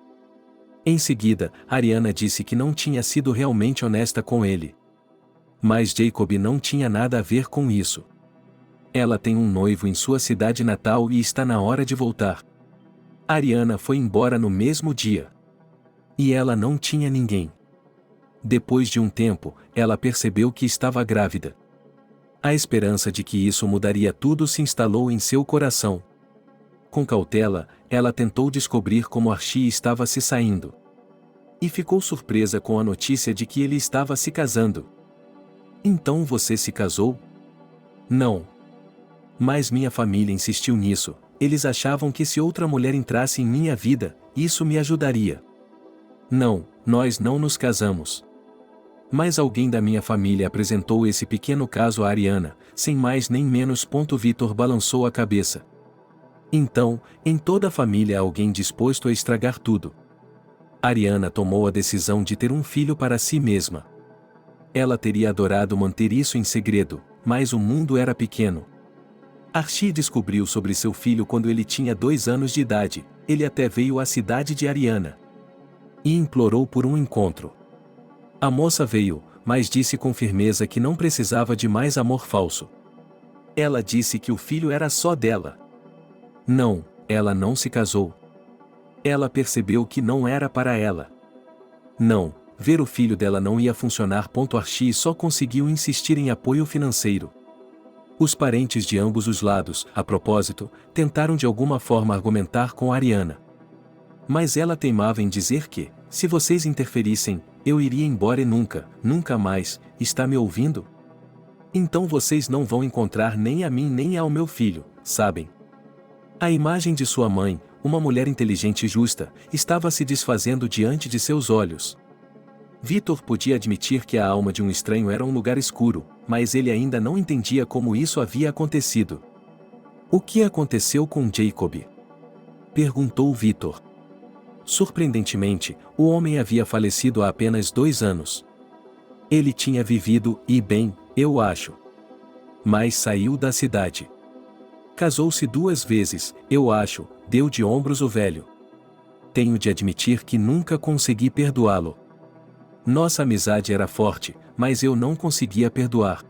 Em seguida, Ariana disse que não tinha sido realmente honesta com ele. Mas Jacob não tinha nada a ver com isso. Ela tem um noivo em sua cidade natal e está na hora de voltar. Ariana foi embora no mesmo dia. E ela não tinha ninguém. Depois de um tempo, ela percebeu que estava grávida. A esperança de que isso mudaria tudo se instalou em seu coração. Com cautela, ela tentou descobrir como Archie estava se saindo. E ficou surpresa com a notícia de que ele estava se casando. Então você se casou? Não. Mas minha família insistiu nisso, eles achavam que se outra mulher entrasse em minha vida, isso me ajudaria. Não, nós não nos casamos. Mas alguém da minha família apresentou esse pequeno caso a Ariana, sem mais nem menos. Vitor balançou a cabeça. Então, em toda a família há alguém disposto a estragar tudo. Ariana tomou a decisão de ter um filho para si mesma. Ela teria adorado manter isso em segredo, mas o mundo era pequeno. Archie descobriu sobre seu filho quando ele tinha 2 anos de idade. Ele até veio à cidade de Ariana e implorou por um encontro. A moça veio, mas disse com firmeza que não precisava de mais amor falso. Ela disse que o filho era só dela. Não, ela não se casou. Ela percebeu que não era para ela. Não, ver o filho dela não ia funcionar. Archie só conseguiu insistir em apoio financeiro. Os parentes de ambos os lados, a propósito, tentaram de alguma forma argumentar com Ariana. Mas ela teimava em dizer que, se vocês interferissem, eu iria embora e nunca mais, está me ouvindo? Então vocês não vão encontrar nem a mim nem ao meu filho, sabem? A imagem de sua mãe, uma mulher inteligente e justa, estava se desfazendo diante de seus olhos. Vitor podia admitir que a alma de um estranho era um lugar escuro, mas ele ainda não entendia como isso havia acontecido. O que aconteceu com Jacob? Perguntou Vitor. Surpreendentemente, o homem havia falecido há apenas 2 anos. Ele tinha vivido, e bem, eu acho. Mas saiu da cidade. Casou-se 2 vezes, eu acho, deu de ombros o velho. Tenho de admitir que nunca consegui perdoá-lo. Nossa amizade era forte, mas eu não conseguia perdoar.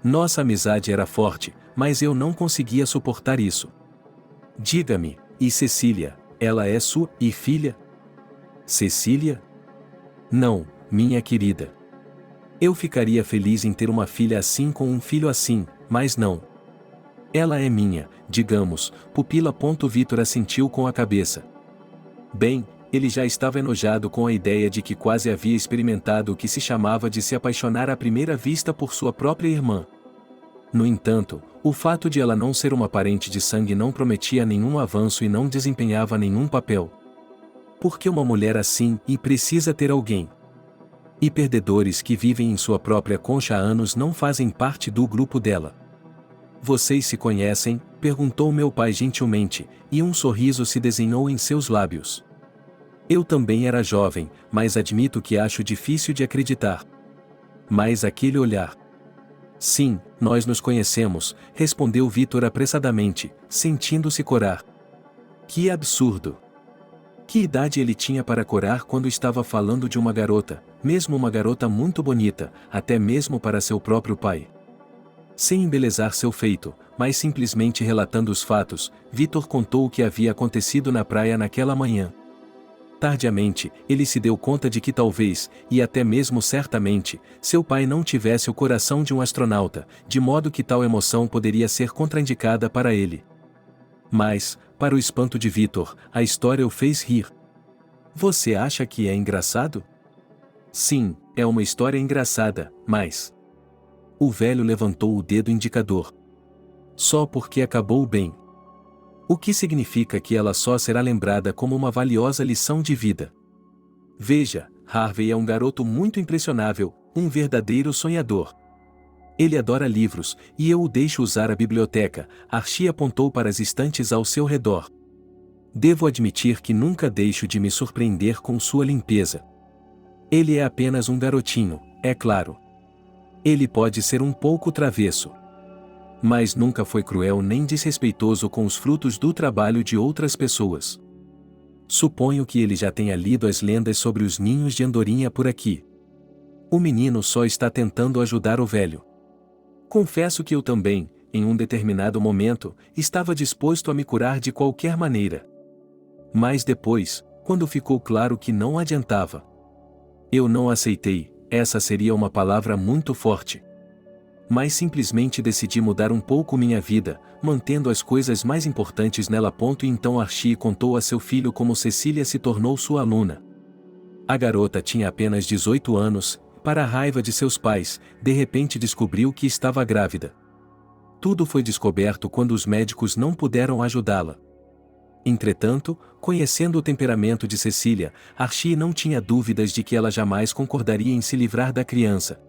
Nossa amizade era forte, mas eu não conseguia suportar isso. Diga-me, e Cecília, ela é sua filha? Cecília? Não, minha querida. Eu ficaria feliz em ter uma filha assim com um filho assim, mas não. Ela é minha, digamos, pupila. Vitor assentiu com a cabeça. Bem, ele já estava enojado com a ideia de que quase havia experimentado o que se chamava de se apaixonar à primeira vista por sua própria irmã. No entanto, o fato de ela não ser uma parente de sangue não prometia nenhum avanço e não desempenhava nenhum papel. Porque uma mulher assim precisa ter alguém. E perdedores que vivem em sua própria concha há anos não fazem parte do grupo dela. Vocês se conhecem? Perguntou meu pai gentilmente, e um sorriso se desenhou em seus lábios. Eu também era jovem, mas admito que acho difícil de acreditar. Mas aquele olhar. Sim, nós nos conhecemos, respondeu Vitor apressadamente, sentindo-se corar. Que absurdo! Que idade ele tinha para corar quando estava falando de uma garota, mesmo uma garota muito bonita, até mesmo para seu próprio pai? Sem embelezar seu feito, mas simplesmente relatando os fatos, Vitor contou o que havia acontecido na praia naquela manhã. Tardiamente, ele se deu conta de que talvez, e até mesmo certamente, seu pai não tivesse o coração de um astronauta, de modo que tal emoção poderia ser contraindicada para ele. Mas, para o espanto de Vitor, a história o fez rir. Você acha que é engraçado? Sim, é uma história engraçada, mas... O velho levantou o dedo indicador. Só porque acabou bem. O que significa que ela só será lembrada como uma valiosa lição de vida. Veja, Harvey é um garoto muito impressionável, um verdadeiro sonhador. Ele adora livros, e eu o deixo usar a biblioteca. Archie apontou para as estantes ao seu redor. Devo admitir que nunca deixo de me surpreender com sua limpeza. Ele é apenas um garotinho, é claro. Ele pode ser um pouco travesso. Mas nunca foi cruel nem desrespeitoso com os frutos do trabalho de outras pessoas. Suponho que ele já tenha lido as lendas sobre os ninhos de andorinha por aqui. O menino só está tentando ajudar o velho. Confesso que eu também, em um determinado momento, estava disposto a me curar de qualquer maneira. Mas depois, quando ficou claro que não adiantava, eu não aceitei, essa seria uma palavra muito forte. Mas simplesmente decidi mudar um pouco minha vida, mantendo as coisas mais importantes nela. E então Archie contou a seu filho como Cecília se tornou sua aluna. A garota tinha apenas 18 anos, para a raiva de seus pais, de repente descobriu que estava grávida. Tudo foi descoberto quando os médicos não puderam ajudá-la. Entretanto, conhecendo o temperamento de Cecília, Archie não tinha dúvidas de que ela jamais concordaria em se livrar da criança.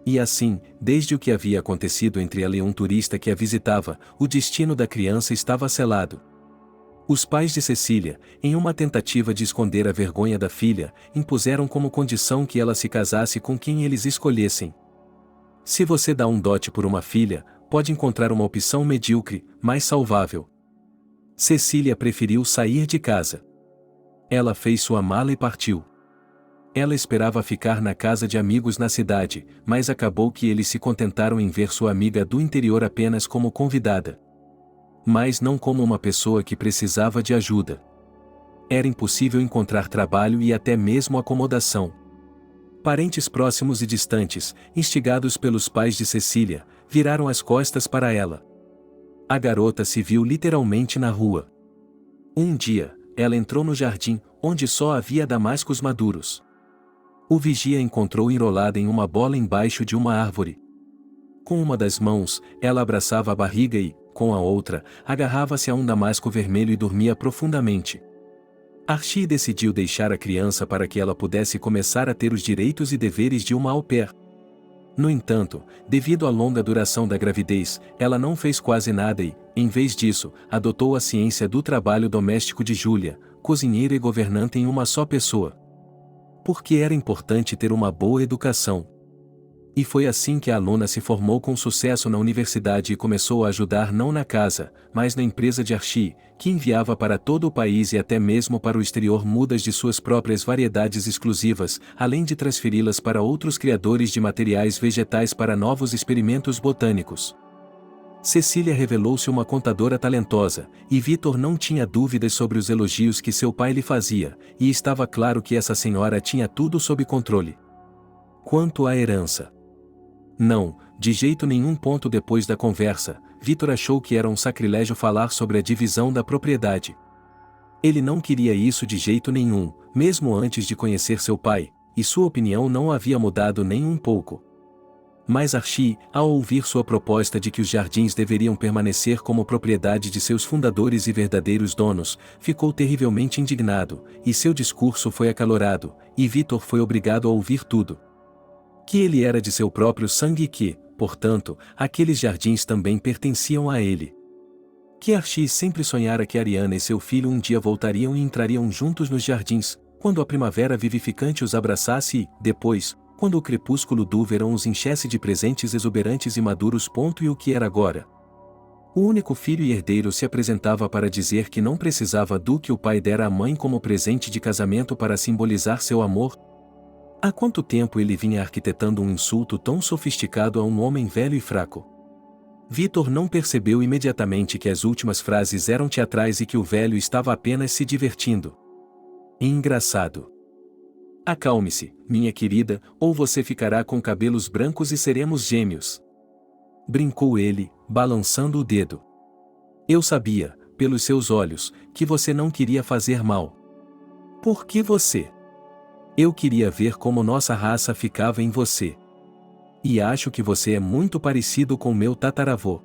E assim, desde o que havia acontecido entre ela e um turista que a visitava, o destino da criança estava selado. Os pais de Cecília, em uma tentativa de esconder a vergonha da filha, impuseram como condição que ela se casasse com quem eles escolhessem. Se você dá um dote por uma filha, pode encontrar uma opção medíocre, mais salvável. Cecília preferiu sair de casa. Ela fez sua mala e partiu. Ela esperava ficar na casa de amigos na cidade, mas acabou que eles se contentaram em ver sua amiga do interior apenas como convidada. Mas não como uma pessoa que precisava de ajuda. Era impossível encontrar trabalho e até mesmo acomodação. Parentes próximos e distantes, instigados pelos pais de Cecília, viraram as costas para ela. A garota se viu literalmente na rua. Um dia, ela entrou no jardim, onde só havia damascos maduros. O vigia encontrou enrolada em uma bola embaixo de uma árvore. Com uma das mãos, ela abraçava a barriga e, com a outra, agarrava-se a um damasco vermelho e dormia profundamente. Archie decidiu deixar a criança para que ela pudesse começar a ter os direitos e deveres de uma au pair. No entanto, devido à longa duração da gravidez, ela não fez quase nada e, em vez disso, adotou a ciência do trabalho doméstico de Julia, cozinheira e governanta em uma só pessoa. Porque era importante ter uma boa educação. E foi assim que a aluna se formou com sucesso na universidade e começou a ajudar não na casa, mas na empresa de Archie, que enviava para todo o país e até mesmo para o exterior mudas de suas próprias variedades exclusivas, além de transferi-las para outros criadores de materiais vegetais para novos experimentos botânicos. Cecília revelou-se uma contadora talentosa, e Vitor não tinha dúvidas sobre os elogios que seu pai lhe fazia, e estava claro que essa senhora tinha tudo sob controle. Quanto à herança, não, de jeito nenhum. Depois da conversa, Vitor achou que era um sacrilégio falar sobre a divisão da propriedade. Ele não queria isso de jeito nenhum, mesmo antes de conhecer seu pai, e sua opinião não havia mudado nem um pouco. Mas Archie, ao ouvir sua proposta de que os jardins deveriam permanecer como propriedade de seus fundadores e verdadeiros donos, ficou terrivelmente indignado, e seu discurso foi acalorado, e Vitor foi obrigado a ouvir tudo. Que ele era de seu próprio sangue e que, portanto, aqueles jardins também pertenciam a ele. Que Archie sempre sonhara que Ariana e seu filho um dia voltariam e entrariam juntos nos jardins, quando a primavera vivificante os abraçasse e, depois, quando o crepúsculo do verão os enchesse de presentes exuberantes e maduros. E o que era agora? O único filho e herdeiro se apresentava para dizer que não precisava do que o pai dera à mãe como presente de casamento para simbolizar seu amor. Há quanto tempo ele vinha arquitetando um insulto tão sofisticado a um homem velho e fraco? Vitor não percebeu imediatamente que as últimas frases eram teatrais e que o velho estava apenas se divertindo. Engraçado. Acalme-se, minha querida, ou você ficará com cabelos brancos e seremos gêmeos. Brincou ele, balançando o dedo. Eu sabia, pelos seus olhos, que você não queria fazer mal. Por que você? Eu queria ver como nossa raça ficava em você. E acho que você é muito parecido com meu tataravô.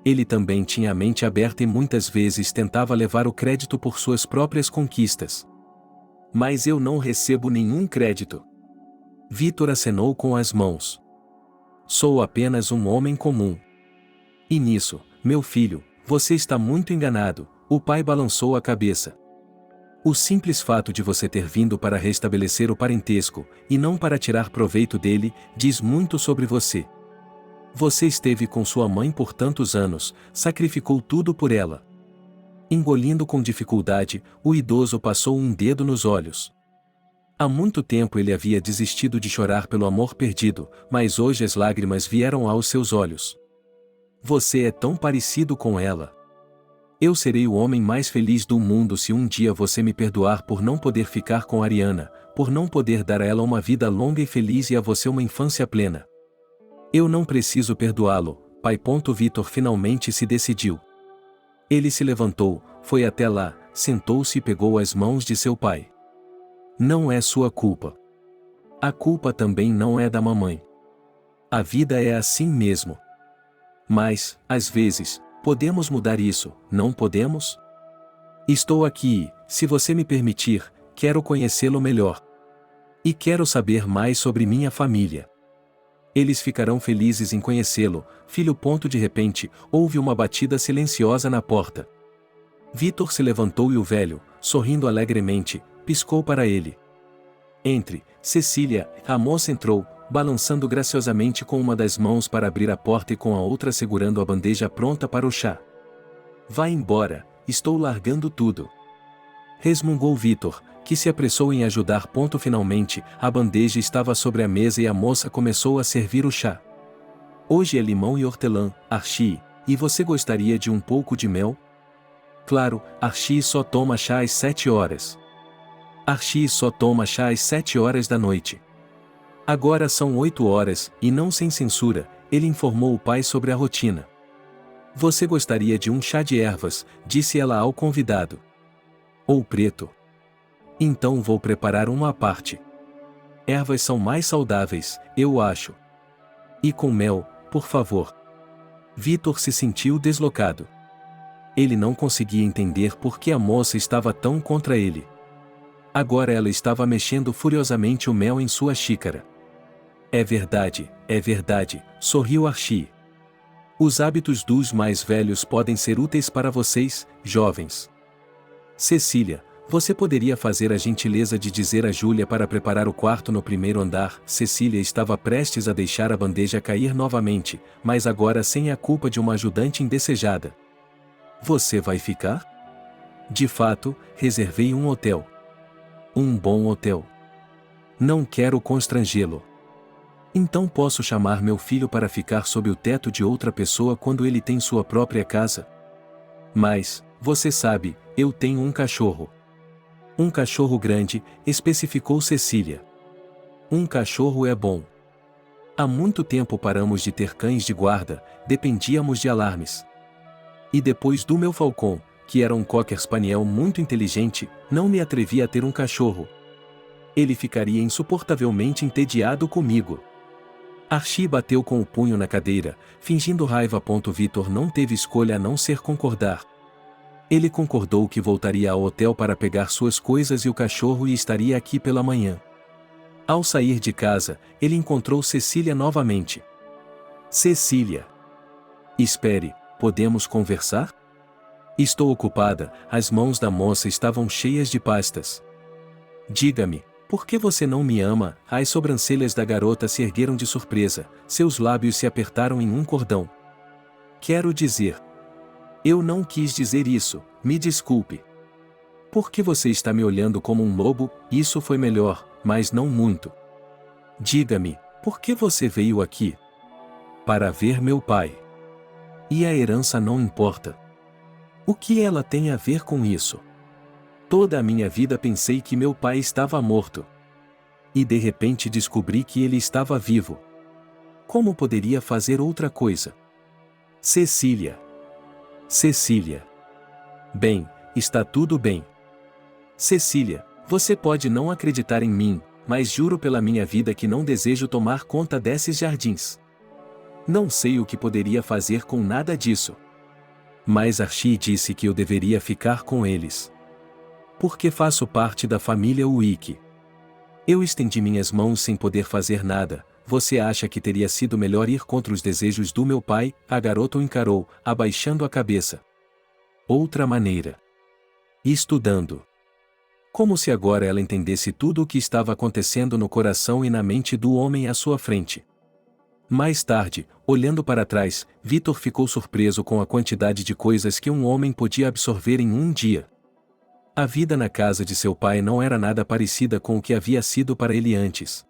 Ele também tinha a mente aberta e muitas vezes tentava levar o crédito por suas próprias conquistas. Mas eu não recebo nenhum crédito. Vitor acenou com as mãos. Sou apenas um homem comum. E nisso, meu filho, você está muito enganado, o pai balançou a cabeça. O simples fato de você ter vindo para restabelecer o parentesco, e não para tirar proveito dele, diz muito sobre você. Você esteve com sua mãe por tantos anos, sacrificou tudo por ela. Engolindo com dificuldade, o idoso passou um dedo nos olhos. Há muito tempo ele havia desistido de chorar pelo amor perdido, mas hoje as lágrimas vieram aos seus olhos. Você é tão parecido com ela. Eu serei o homem mais feliz do mundo se um dia você me perdoar por não poder ficar com Ariana, por não poder dar a ela uma vida longa e feliz e a você uma infância plena. Eu não preciso perdoá-lo, pai. Vitor finalmente se decidiu. Ele se levantou, foi até lá, sentou-se e pegou as mãos de seu pai. Não é sua culpa. A culpa também não é da mamãe. A vida é assim mesmo. Mas, às vezes, podemos mudar isso, não podemos? Estou aqui e, se você me permitir, quero conhecê-lo melhor. E quero saber mais sobre minha família. Eles ficarão felizes em conhecê-lo, filho. De repente, houve uma batida silenciosa na porta. Vitor se levantou e o velho, sorrindo alegremente, piscou para ele. Entre, Cecília. A moça entrou, balançando graciosamente com uma das mãos para abrir a porta e com a outra segurando a bandeja pronta para o chá. Vá embora, estou largando tudo. Resmungou Vitor, que se apressou em ajudar. Finalmente, a bandeja estava sobre a mesa e a moça começou a servir o chá. Hoje é limão e hortelã, Archie, e você gostaria de um pouco de mel? Claro, Archie só toma chá às 7 horas. Archie só toma chá às 7 horas da noite. Agora são 8 horas, e não sem censura, ele informou o pai sobre a rotina. Você gostaria de um chá de ervas, disse ela ao convidado. Ou preto? Então vou preparar uma à parte. Ervas são mais saudáveis, eu acho. E com mel, por favor. Vitor se sentiu deslocado. Ele não conseguia entender por que a moça estava tão contra ele. Agora ela estava mexendo furiosamente o mel em sua xícara. É verdade, sorriu Archie. Os hábitos dos mais velhos podem ser úteis para vocês, jovens. Cecília, você poderia fazer a gentileza de dizer a Júlia para preparar o quarto no primeiro andar? Cecília estava prestes a deixar a bandeja cair novamente, mas agora sem a culpa de uma ajudante indesejada. Você vai ficar? De fato, reservei um hotel. Um bom hotel. Não quero constrangê-lo. Então posso chamar meu filho para ficar sob o teto de outra pessoa quando ele tem sua própria casa? Mas, você sabe, eu tenho um cachorro. Um cachorro grande, especificou Cecília. Um cachorro é bom. Há muito tempo paramos de ter cães de guarda, dependíamos de alarmes. E depois do meu Falcon, que era um Cocker Spaniel muito inteligente, não me atrevi a ter um cachorro. Ele ficaria insuportavelmente entediado comigo. Archie bateu com o punho na cadeira, fingindo raiva. Vitor não teve escolha a não ser concordar. Ele concordou que voltaria ao hotel para pegar suas coisas e o cachorro e estaria aqui pela manhã. Ao sair de casa, ele encontrou Cecília novamente. Cecília. Espere, podemos conversar? Estou ocupada, as mãos da moça estavam cheias de pastas. Diga-me, por que você não me ama? As sobrancelhas da garota se ergueram de surpresa, seus lábios se apertaram em um cordão. Quero dizer. Eu não quis dizer isso, me desculpe. Por que você está me olhando como um lobo? Isso foi melhor, mas não muito. Diga-me, por que você veio aqui? Para ver meu pai. E a herança não importa. O que ela tem a ver com isso? Toda a minha vida pensei que meu pai estava morto. E de repente descobri que ele estava vivo. Como poderia fazer outra coisa? Cecília. Cecília. Bem, está tudo bem. Cecília, você pode não acreditar em mim, mas juro pela minha vida que não desejo tomar conta desses jardins. Não sei o que poderia fazer com nada disso. Mas Archie disse que eu deveria ficar com eles. Porque faço parte da família Wick. Eu estendi minhas mãos sem poder fazer nada. Você acha que teria sido melhor ir contra os desejos do meu pai? A garota o encarou, abaixando a cabeça. Outra maneira. Estudando. Como se agora ela entendesse tudo o que estava acontecendo no coração e na mente do homem à sua frente. Mais tarde, olhando para trás, Vitor ficou surpreso com a quantidade de coisas que um homem podia absorver em um dia. A vida na casa de seu pai não era nada parecida com o que havia sido para ele antes.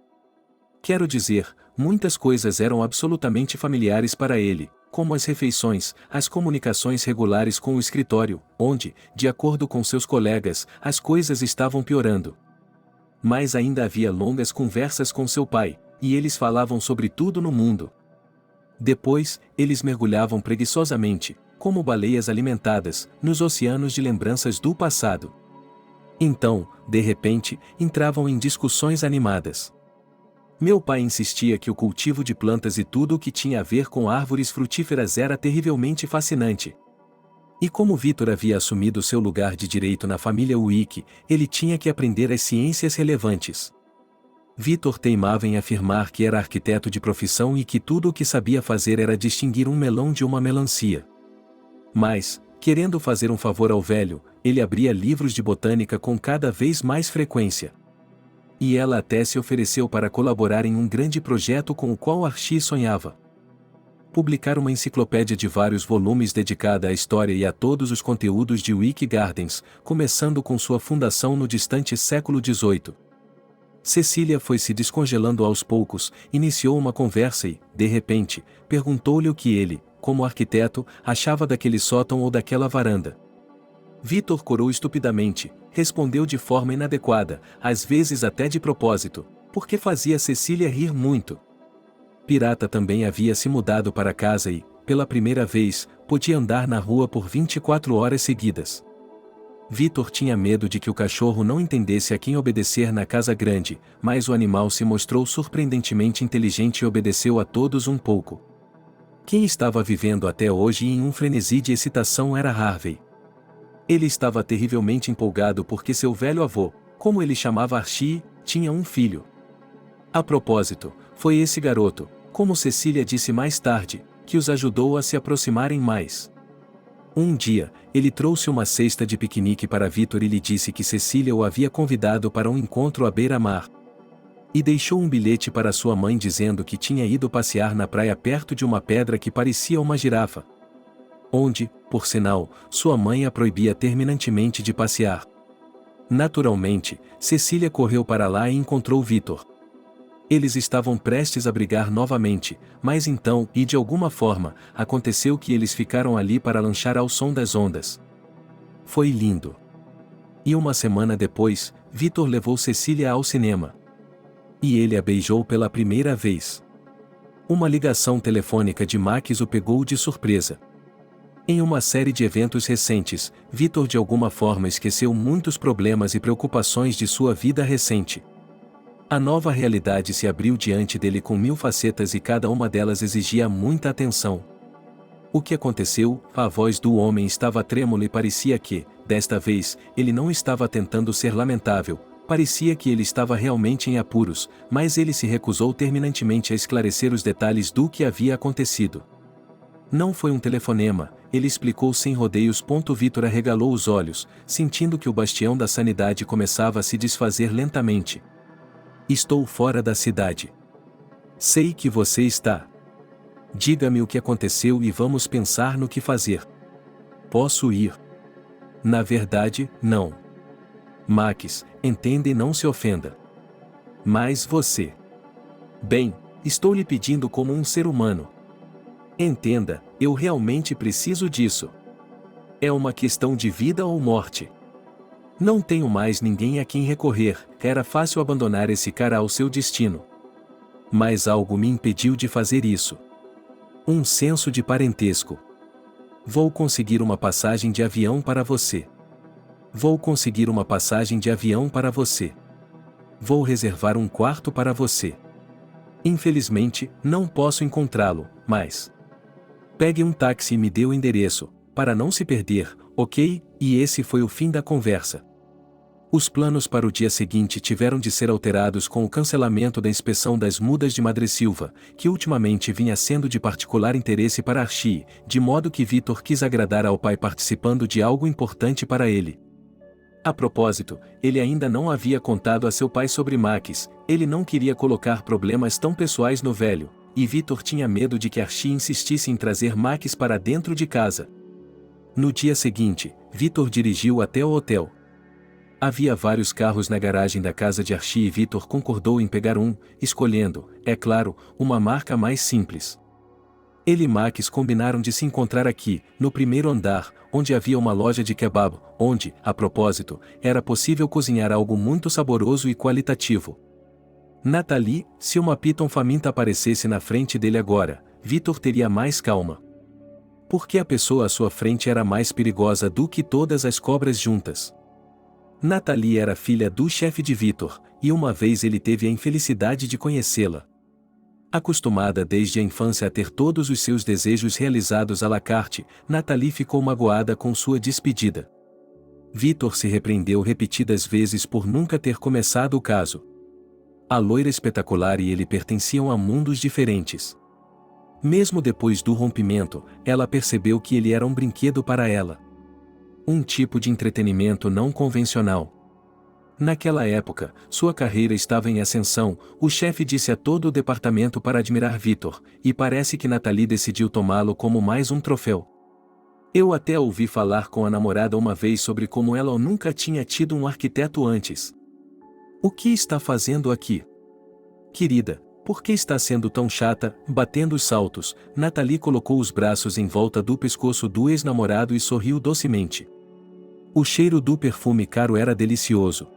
Quero dizer, muitas coisas eram absolutamente familiares para ele, como as refeições, as comunicações regulares com o escritório, onde, de acordo com seus colegas, as coisas estavam piorando. Mas ainda havia longas conversas com seu pai, e eles falavam sobre tudo no mundo. Depois, eles mergulhavam preguiçosamente, como baleias alimentadas, nos oceanos de lembranças do passado. Então, de repente, entravam em discussões animadas. Meu pai insistia que o cultivo de plantas e tudo o que tinha a ver com árvores frutíferas era terrivelmente fascinante. E como Vitor havia assumido seu lugar de direito na família Wick, ele tinha que aprender as ciências relevantes. Vitor teimava em afirmar que era arquiteto de profissão e que tudo o que sabia fazer era distinguir um melão de uma melancia. Mas, querendo fazer um favor ao velho, ele abria livros de botânica com cada vez mais frequência. E ela até se ofereceu para colaborar em um grande projeto com o qual Archie sonhava. Publicar uma enciclopédia de vários volumes dedicada à história e a todos os conteúdos de Wick Gardens, começando com sua fundação no distante século XVIII. Cecília foi se descongelando aos poucos, iniciou uma conversa e, de repente, perguntou-lhe o que ele, como arquiteto, achava daquele sótão ou daquela varanda. Vitor corou estupidamente, respondeu de forma inadequada, às vezes até de propósito, porque fazia Cecília rir muito. Pirata também havia se mudado para casa e, pela primeira vez, podia andar na rua por 24 horas seguidas. Vitor tinha medo de que o cachorro não entendesse a quem obedecer na casa grande, mas o animal se mostrou surpreendentemente inteligente e obedeceu a todos um pouco. Quem estava vivendo até hoje em um frenesi de excitação era Harvey. Ele estava terrivelmente empolgado porque seu velho avô, como ele chamava Archie, tinha um filho. A propósito, foi esse garoto, como Cecília disse mais tarde, que os ajudou a se aproximarem mais. Um dia, ele trouxe uma cesta de piquenique para Vitor e lhe disse que Cecília o havia convidado para um encontro à beira-mar. E deixou um bilhete para sua mãe dizendo que tinha ido passear na praia perto de uma pedra que parecia uma girafa. Onde, por sinal, sua mãe a proibia terminantemente de passear. Naturalmente, Cecília correu para lá e encontrou Vitor. Eles estavam prestes a brigar novamente, mas então, e de alguma forma, aconteceu que eles ficaram ali para lanchar ao som das ondas. Foi lindo. E uma semana depois, Vitor levou Cecília ao cinema. E ele a beijou pela primeira vez. Uma ligação telefônica de Max o pegou de surpresa. Em uma série de eventos recentes, Vitor de alguma forma esqueceu muitos problemas e preocupações de sua vida recente. A nova realidade se abriu diante dele com 1000 facetas e cada uma delas exigia muita atenção. O que aconteceu? A voz do homem estava trêmula e parecia que, desta vez, ele não estava tentando ser lamentável, parecia que ele estava realmente em apuros, mas ele se recusou terminantemente a esclarecer os detalhes do que havia acontecido. Não foi um telefonema, ele explicou sem rodeios. Vitor arregalou os olhos, sentindo que o bastião da sanidade começava a se desfazer lentamente. Estou fora da cidade. Sei que você está. Diga-me o que aconteceu e vamos pensar no que fazer. Posso ir? Na verdade, não. Max, entenda e não se ofenda. Mas você. Bem, estou lhe pedindo como um ser humano. Entenda, eu realmente preciso disso. É uma questão de vida ou morte. Não tenho mais ninguém a quem recorrer, era fácil abandonar esse cara ao seu destino. Mas algo me impediu de fazer isso. Um senso de parentesco. Vou conseguir uma passagem de avião para você. Vou conseguir uma passagem de avião para você. Vou reservar um quarto para você. Infelizmente, não posso encontrá-lo, mas... Pegue um táxi e me dê o endereço, para não se perder, ok? E esse foi o fim da conversa. Os planos para o dia seguinte tiveram de ser alterados com o cancelamento da inspeção das mudas de Madressilva, que ultimamente vinha sendo de particular interesse para Archie, de modo que Vitor quis agradar ao pai participando de algo importante para ele. A propósito, ele ainda não havia contado a seu pai sobre Max, ele não queria colocar problemas tão pessoais no velho, e Vitor tinha medo de que Archie insistisse em trazer Max para dentro de casa. No dia seguinte, Vitor dirigiu até o hotel. Havia vários carros na garagem da casa de Archie e Vitor concordou em pegar um, escolhendo, é claro, uma marca mais simples. Ele e Max combinaram de se encontrar aqui, no primeiro andar, onde havia uma loja de kebab, onde, a propósito, era possível cozinhar algo muito saboroso e qualitativo. Nathalie, se uma Piton faminta aparecesse na frente dele agora, Vitor teria mais calma. Porque a pessoa à sua frente era mais perigosa do que todas as cobras juntas. Nathalie era filha do chefe de Vitor, e uma vez ele teve a infelicidade de conhecê-la. Acostumada desde a infância a ter todos os seus desejos realizados à la carte, Nathalie ficou magoada com sua despedida. Vitor se repreendeu repetidas vezes por nunca ter começado o caso. A loira espetacular e ele pertenciam a mundos diferentes. Mesmo depois do rompimento, ela percebeu que ele era um brinquedo para ela. Um tipo de entretenimento não convencional. Naquela época, sua carreira estava em ascensão, o chefe disse a todo o departamento para admirar Vitor, e parece que Nathalie decidiu tomá-lo como mais um troféu. Eu até ouvi falar com a namorada uma vez sobre como ela nunca tinha tido um arquiteto antes. O que está fazendo aqui? Querida, por que está sendo tão chata? Batendo os saltos, Nathalie colocou os braços em volta do pescoço do ex-namorado e sorriu docemente. O cheiro do perfume caro era delicioso.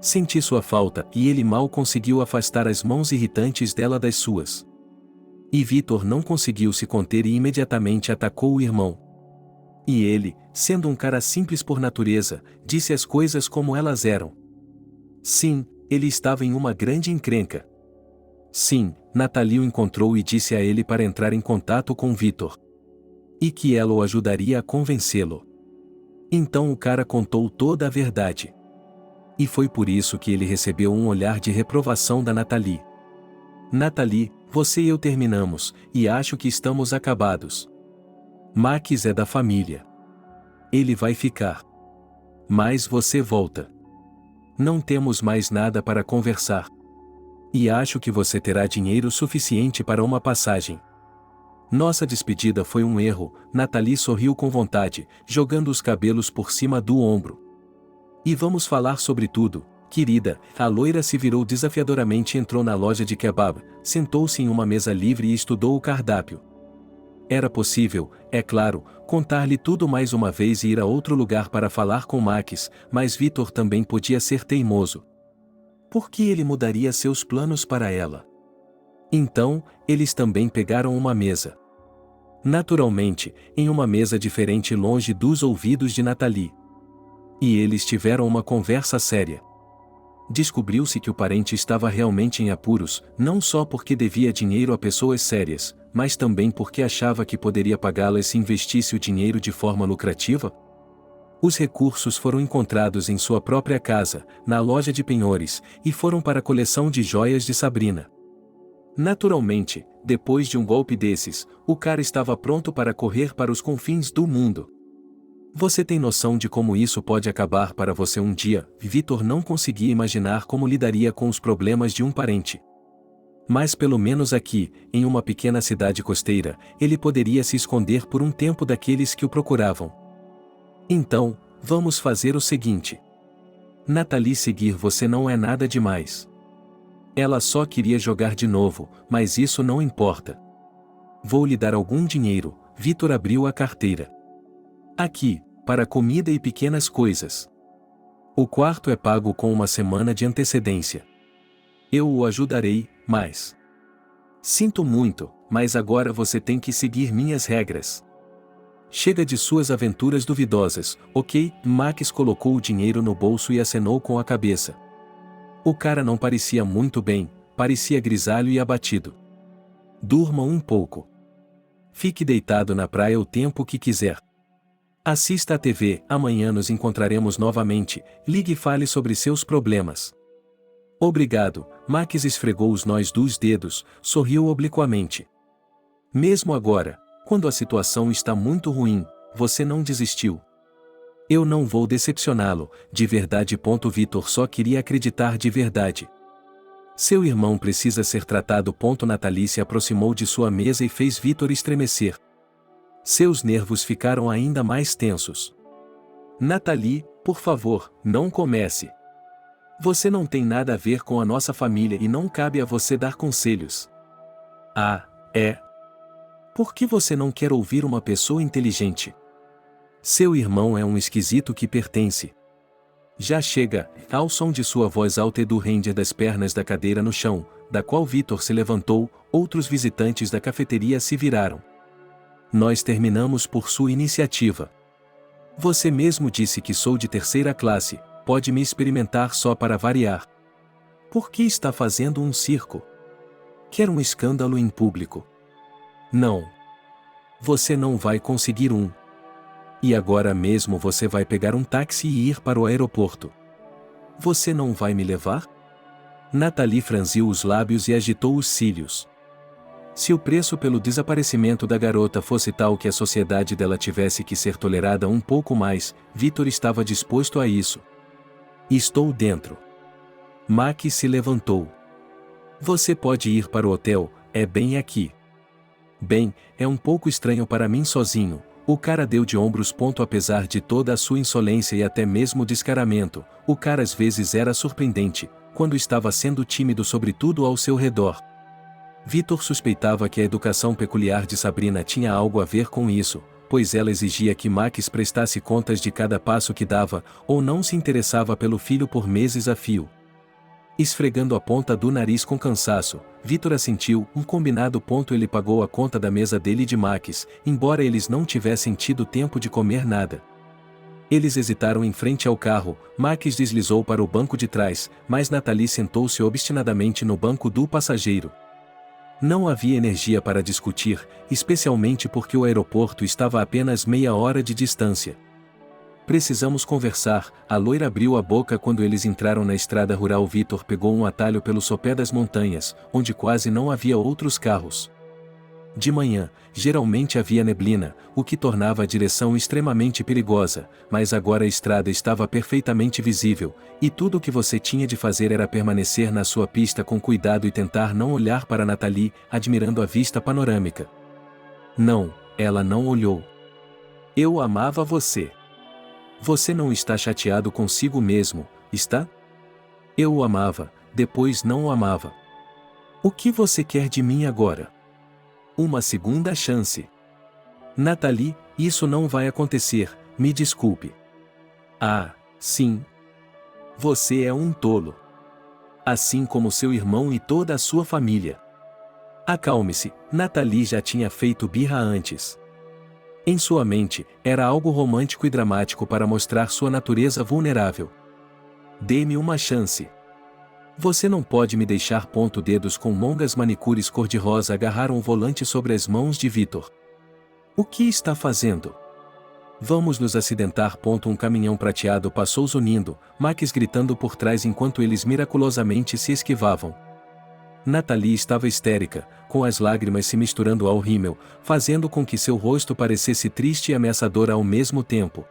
Senti sua falta e ele mal conseguiu afastar as mãos irritantes dela das suas. E Vitor não conseguiu se conter e imediatamente atacou o irmão. E ele, sendo um cara simples por natureza, disse as coisas como elas eram. Sim, ele estava em uma grande encrenca. Sim, Nathalie o encontrou e disse a ele para entrar em contato com Vitor. E que ela o ajudaria a convencê-lo. Então o cara contou toda a verdade. E foi por isso que ele recebeu um olhar de reprovação da Nathalie. Nathalie, você e eu terminamos, e acho que estamos acabados. Max é da família. Ele vai ficar. Mas você volta. Não temos mais nada para conversar. E acho que você terá dinheiro suficiente para uma passagem. Nossa despedida foi um erro, Nathalie sorriu com vontade, jogando os cabelos por cima do ombro. E vamos falar sobre tudo, querida. A loira se virou desafiadoramente e entrou na loja de kebab, sentou-se em uma mesa livre e estudou o cardápio. Era possível, é claro, contar-lhe tudo mais uma vez e ir a outro lugar para falar com Max, mas Vitor também podia ser teimoso. Por que ele mudaria seus planos para ela? Então, eles também pegaram uma mesa. Naturalmente, em uma mesa diferente longe dos ouvidos de Nathalie. E eles tiveram uma conversa séria. Descobriu-se que o parente estava realmente em apuros, não só porque devia dinheiro a pessoas sérias, mas também porque achava que poderia pagá-las se investisse o dinheiro de forma lucrativa. Os recursos foram encontrados em sua própria casa, na loja de penhores, e foram para a coleção de joias de Sabrina. Naturalmente, depois de um golpe desses, o cara estava pronto para correr para os confins do mundo. Você tem noção de como isso pode acabar para você um dia? Vitor não conseguia imaginar como lidaria com os problemas de um parente. Mas pelo menos aqui, em uma pequena cidade costeira, ele poderia se esconder por um tempo daqueles que o procuravam. Então, vamos fazer o seguinte. Nathalie, seguir você não é nada demais. Ela só queria jogar de novo, mas isso não importa. Vou lhe dar algum dinheiro. Vitor abriu a carteira. Aqui, para comida e pequenas coisas. O quarto é pago com uma semana de antecedência. Eu o ajudarei, mas... Sinto muito, mas agora você tem que seguir minhas regras. Chega de suas aventuras duvidosas, ok? Max colocou o dinheiro no bolso e acenou com a cabeça. O cara não parecia muito bem, parecia grisalho e abatido. Durma um pouco. Fique deitado na praia o tempo que quiser. Assista à TV, amanhã nos encontraremos novamente, ligue e fale sobre seus problemas. Obrigado, Max esfregou os nós dos dedos, sorriu obliquamente. Mesmo agora, quando a situação está muito ruim, você não desistiu. Eu não vou decepcioná-lo, de verdade. Vitor só queria acreditar de verdade. Seu irmão precisa ser tratado. Nathalie se aproximou de sua mesa e fez Vitor estremecer. Seus nervos ficaram ainda mais tensos. Nathalie, por favor, não comece. Você não tem nada a ver com a nossa família e não cabe a você dar conselhos. Ah, é? Por que você não quer ouvir uma pessoa inteligente? Seu irmão é um esquisito que pertence. Já chega, ao som de sua voz alta e do ranger das pernas da cadeira no chão, da qual Vitor se levantou, outros visitantes da cafeteria se viraram. Nós terminamos por sua iniciativa. Você mesmo disse que sou de terceira classe, pode me experimentar só para variar. Por que está fazendo um circo? Quer um escândalo em público? Não. Você não vai conseguir um. E agora mesmo você vai pegar um táxi e ir para o aeroporto. Você não vai me levar? Nathalie franziu os lábios e agitou os cílios. Se o preço pelo desaparecimento da garota fosse tal que a sociedade dela tivesse que ser tolerada um pouco mais, Vitor estava disposto a isso. Estou dentro. Mac se levantou. Você pode ir para o hotel, é bem aqui. Bem, é um pouco estranho para mim sozinho. O cara deu de ombros. Apesar de toda a sua insolência e até mesmo descaramento, o cara às vezes era surpreendente, quando estava sendo tímido sobre tudo ao seu redor. Vitor suspeitava que a educação peculiar de Sabrina tinha algo a ver com isso, pois ela exigia que Max prestasse contas de cada passo que dava, ou não se interessava pelo filho por meses a fio. Esfregando a ponta do nariz com cansaço, Vitor assentiu. Combinado. Ele pagou a conta da mesa dele e de Max, embora eles não tivessem tido tempo de comer nada. Eles hesitaram em frente ao carro. Max deslizou para o banco de trás, mas Nathalie sentou-se obstinadamente no banco do passageiro. Não havia energia para discutir, especialmente porque o aeroporto estava a apenas meia hora de distância. Precisamos conversar. A loira abriu a boca quando eles entraram na estrada rural. Vitor pegou um atalho pelo sopé das montanhas, onde quase não havia outros carros. De manhã, geralmente havia neblina, o que tornava a direção extremamente perigosa, mas agora a estrada estava perfeitamente visível, e tudo o que você tinha de fazer era permanecer na sua pista com cuidado e tentar não olhar para Nathalie, admirando a vista panorâmica. Não, ela não olhou. Eu amava você. Você não está chateado consigo mesmo, está? Eu o amava, depois não o amava. O que você quer de mim agora? Uma segunda chance. Nathalie, isso não vai acontecer, me desculpe. Ah, sim. Você é um tolo. Assim como seu irmão e toda a sua família. Acalme-se, Nathalie já tinha feito birra antes. Em sua mente, era algo romântico e dramático para mostrar sua natureza vulnerável. Dê-me uma chance. Você não pode me deixar. Dedos com longas manicures cor-de-rosa agarraram o volante sobre as mãos de Vitor. O que está fazendo? Vamos nos acidentar. Um caminhão prateado passou zunindo, Max gritando por trás enquanto eles miraculosamente se esquivavam. Nathalie estava histérica, com as lágrimas se misturando ao rímel, fazendo com que seu rosto parecesse triste e ameaçador ao mesmo tempo.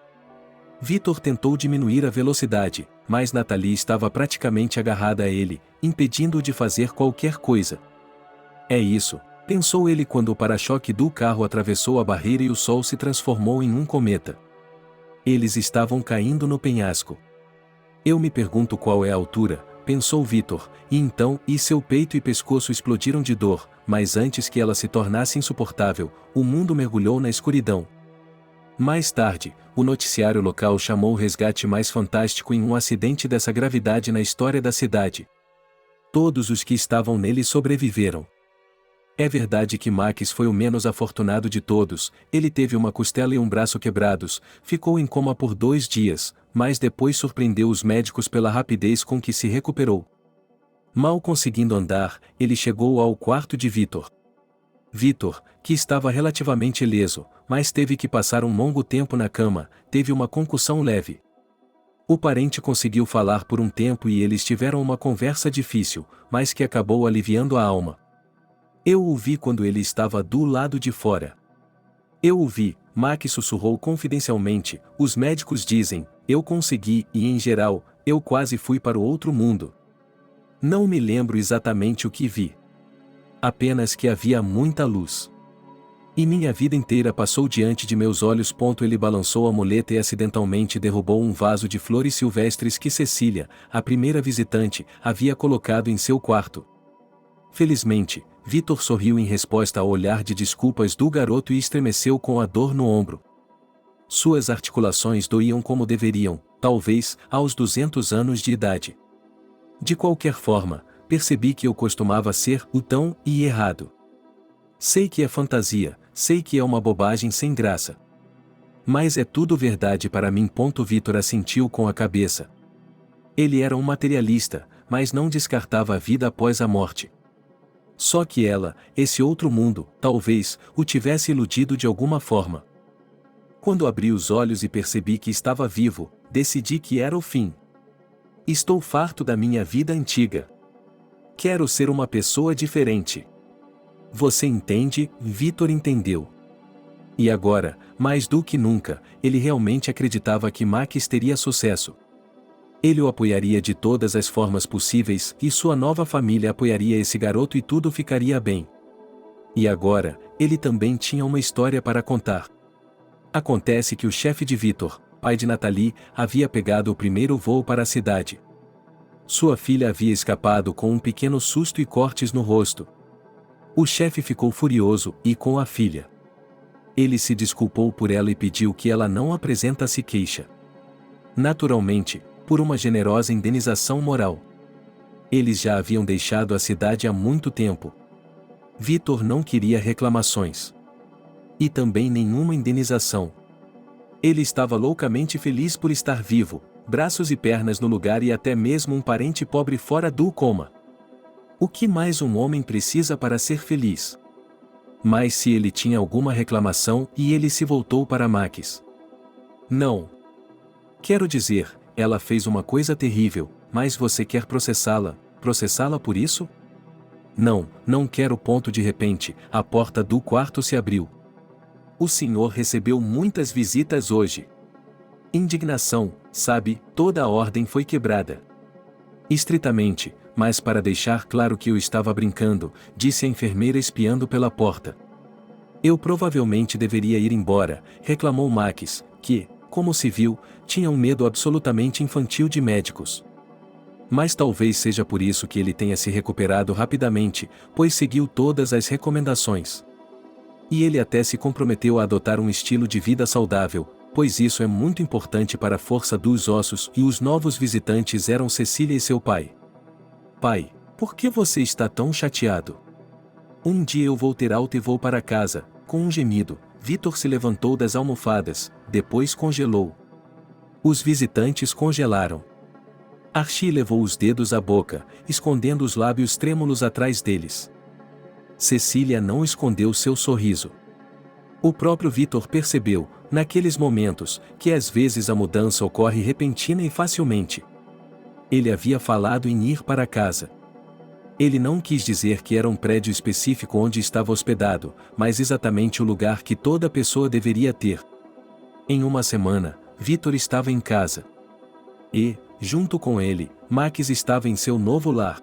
Vitor tentou diminuir a velocidade, mas Nathalie estava praticamente agarrada a ele, impedindo-o de fazer qualquer coisa. É isso, pensou ele quando o para-choque do carro atravessou a barreira e o sol se transformou em um cometa. Eles estavam caindo no penhasco. Eu me pergunto qual é a altura, pensou Vitor, e então, seu peito e pescoço explodiram de dor, mas antes que ela se tornasse insuportável, o mundo mergulhou na escuridão. Mais tarde, o noticiário local chamou o resgate mais fantástico em um acidente dessa gravidade na história da cidade. Todos os que estavam nele sobreviveram. É verdade que Max foi o menos afortunado de todos, ele teve uma costela e um braço quebrados, ficou em coma por 2 dias, mas depois surpreendeu os médicos pela rapidez com que se recuperou. Mal conseguindo andar, ele chegou ao quarto de Vitor. Vitor, que estava relativamente ileso, mas teve que passar um longo tempo na cama, teve uma concussão leve. O parente conseguiu falar por um tempo e eles tiveram uma conversa difícil, mas que acabou aliviando a alma. Eu o vi quando ele estava do lado de fora. Eu o vi, Max sussurrou confidencialmente, os médicos dizem, eu consegui e em geral, eu quase fui para o outro mundo. Não me lembro exatamente o que vi. Apenas que havia muita luz. E minha vida inteira passou diante de meus olhos. Ele balançou a muleta e acidentalmente derrubou um vaso de flores silvestres que Cecília, a primeira visitante, havia colocado em seu quarto. Felizmente, Vitor sorriu em resposta ao olhar de desculpas do garoto e estremeceu com a dor no ombro. Suas articulações doíam como deveriam, talvez, aos 200 anos de idade. De qualquer forma, percebi que eu costumava ser o tão e errado. Sei que é fantasia, sei que é uma bobagem sem graça. Mas é tudo verdade para mim. Vitor assentiu com a cabeça. Ele era um materialista, mas não descartava a vida após a morte. Só que ela, esse outro mundo, talvez, o tivesse iludido de alguma forma. Quando abri os olhos e percebi que estava vivo, decidi que era o fim. Estou farto da minha vida antiga. Quero ser uma pessoa diferente. Você entende? Vitor entendeu. E agora, mais do que nunca, ele realmente acreditava que Max teria sucesso. Ele o apoiaria de todas as formas possíveis e sua nova família apoiaria esse garoto e tudo ficaria bem. E agora, ele também tinha uma história para contar. Acontece que o chefe de Vitor, pai de Nathalie, havia pegado o primeiro voo para a cidade. Sua filha havia escapado com um pequeno susto e cortes no rosto. O chefe ficou furioso e com a filha. Ele se desculpou por ela e pediu que ela não apresentasse queixa. Naturalmente, por uma generosa indenização moral. Eles já haviam deixado a cidade há muito tempo. Vitor não queria reclamações. E também nenhuma indenização. Ele estava loucamente feliz por estar vivo, braços e pernas no lugar e até mesmo um parente pobre fora do coma. O que mais um homem precisa para ser feliz? Mas se ele tinha alguma reclamação, e ele se voltou para Max. Não. Quero dizer, ela fez uma coisa terrível, mas você quer processá-la? Processá-la por isso? Não, não quero. De repente, a porta do quarto se abriu. O senhor recebeu muitas visitas hoje. Indignação, sabe, toda a ordem foi quebrada. Estritamente, mas para deixar claro que eu estava brincando, disse a enfermeira espiando pela porta. Eu provavelmente deveria ir embora, reclamou Max, que, como se viu, tinha um medo absolutamente infantil de médicos. Mas talvez seja por isso que ele tenha se recuperado rapidamente, pois seguiu todas as recomendações. E ele até se comprometeu a adotar um estilo de vida saudável, pois isso é muito importante para a força dos ossos, e os novos visitantes eram Cecília e seu pai. Pai, por que você está tão chateado? Um dia eu vou ter alta e vou para casa. Com um gemido, Vitor se levantou das almofadas, depois congelou. Os visitantes congelaram. Archie levou os dedos à boca, escondendo os lábios trêmulos atrás deles. Cecília não escondeu seu sorriso. O próprio Vitor percebeu, naqueles momentos, que às vezes a mudança ocorre repentina e facilmente. Ele havia falado em ir para casa. Ele não quis dizer que era um prédio específico onde estava hospedado, mas exatamente o lugar que toda pessoa deveria ter. Em uma semana, Vitor estava em casa. E, junto com ele, Max estava em seu novo lar.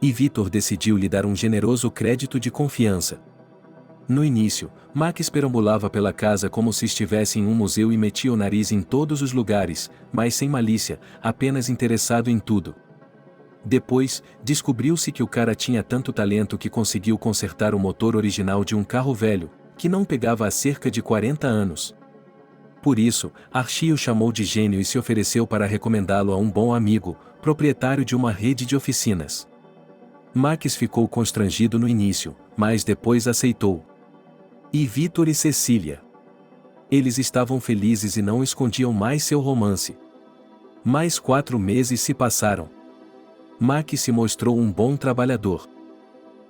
E Vitor decidiu lhe dar um generoso crédito de confiança. No início, Max perambulava pela casa como se estivesse em um museu e metia o nariz em todos os lugares, mas sem malícia, apenas interessado em tudo. Depois, descobriu-se que o cara tinha tanto talento que conseguiu consertar o motor original de um carro velho, que não pegava há cerca de 40 anos. Por isso, Archie o chamou de gênio e se ofereceu para recomendá-lo a um bom amigo, proprietário de uma rede de oficinas. Max ficou constrangido no início, mas depois aceitou. E Vitor e Cecília? Eles estavam felizes e não escondiam mais seu romance. Mais 4 meses se passaram. Max se mostrou um bom trabalhador.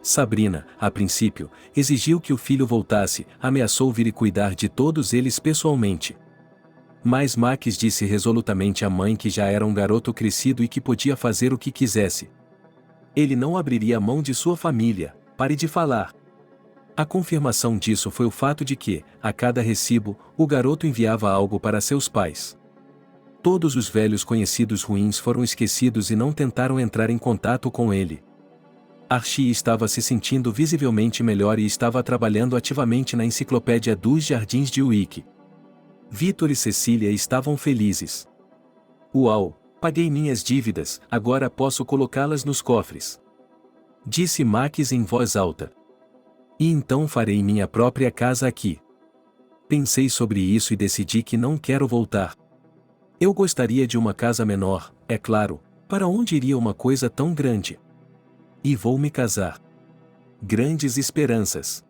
Sabrina, a princípio, exigiu que o filho voltasse, ameaçou vir e cuidar de todos eles pessoalmente. Mas Max disse resolutamente à mãe que já era um garoto crescido e que podia fazer o que quisesse. Ele não abriria mão de sua família. Pare de falar. A confirmação disso foi o fato de que, a cada recibo, o garoto enviava algo para seus pais. Todos os velhos conhecidos ruins foram esquecidos e não tentaram entrar em contato com ele. Archie estava se sentindo visivelmente melhor e estava trabalhando ativamente na enciclopédia dos Jardins de Wick. Vitor e Cecília estavam felizes. Uau! Paguei minhas dívidas, agora posso colocá-las nos cofres. Disse Max em voz alta. E então farei minha própria casa aqui. Pensei sobre isso e decidi que não quero voltar. Eu gostaria de uma casa menor, é claro, para onde iria uma coisa tão grande? E vou me casar. Grandes esperanças.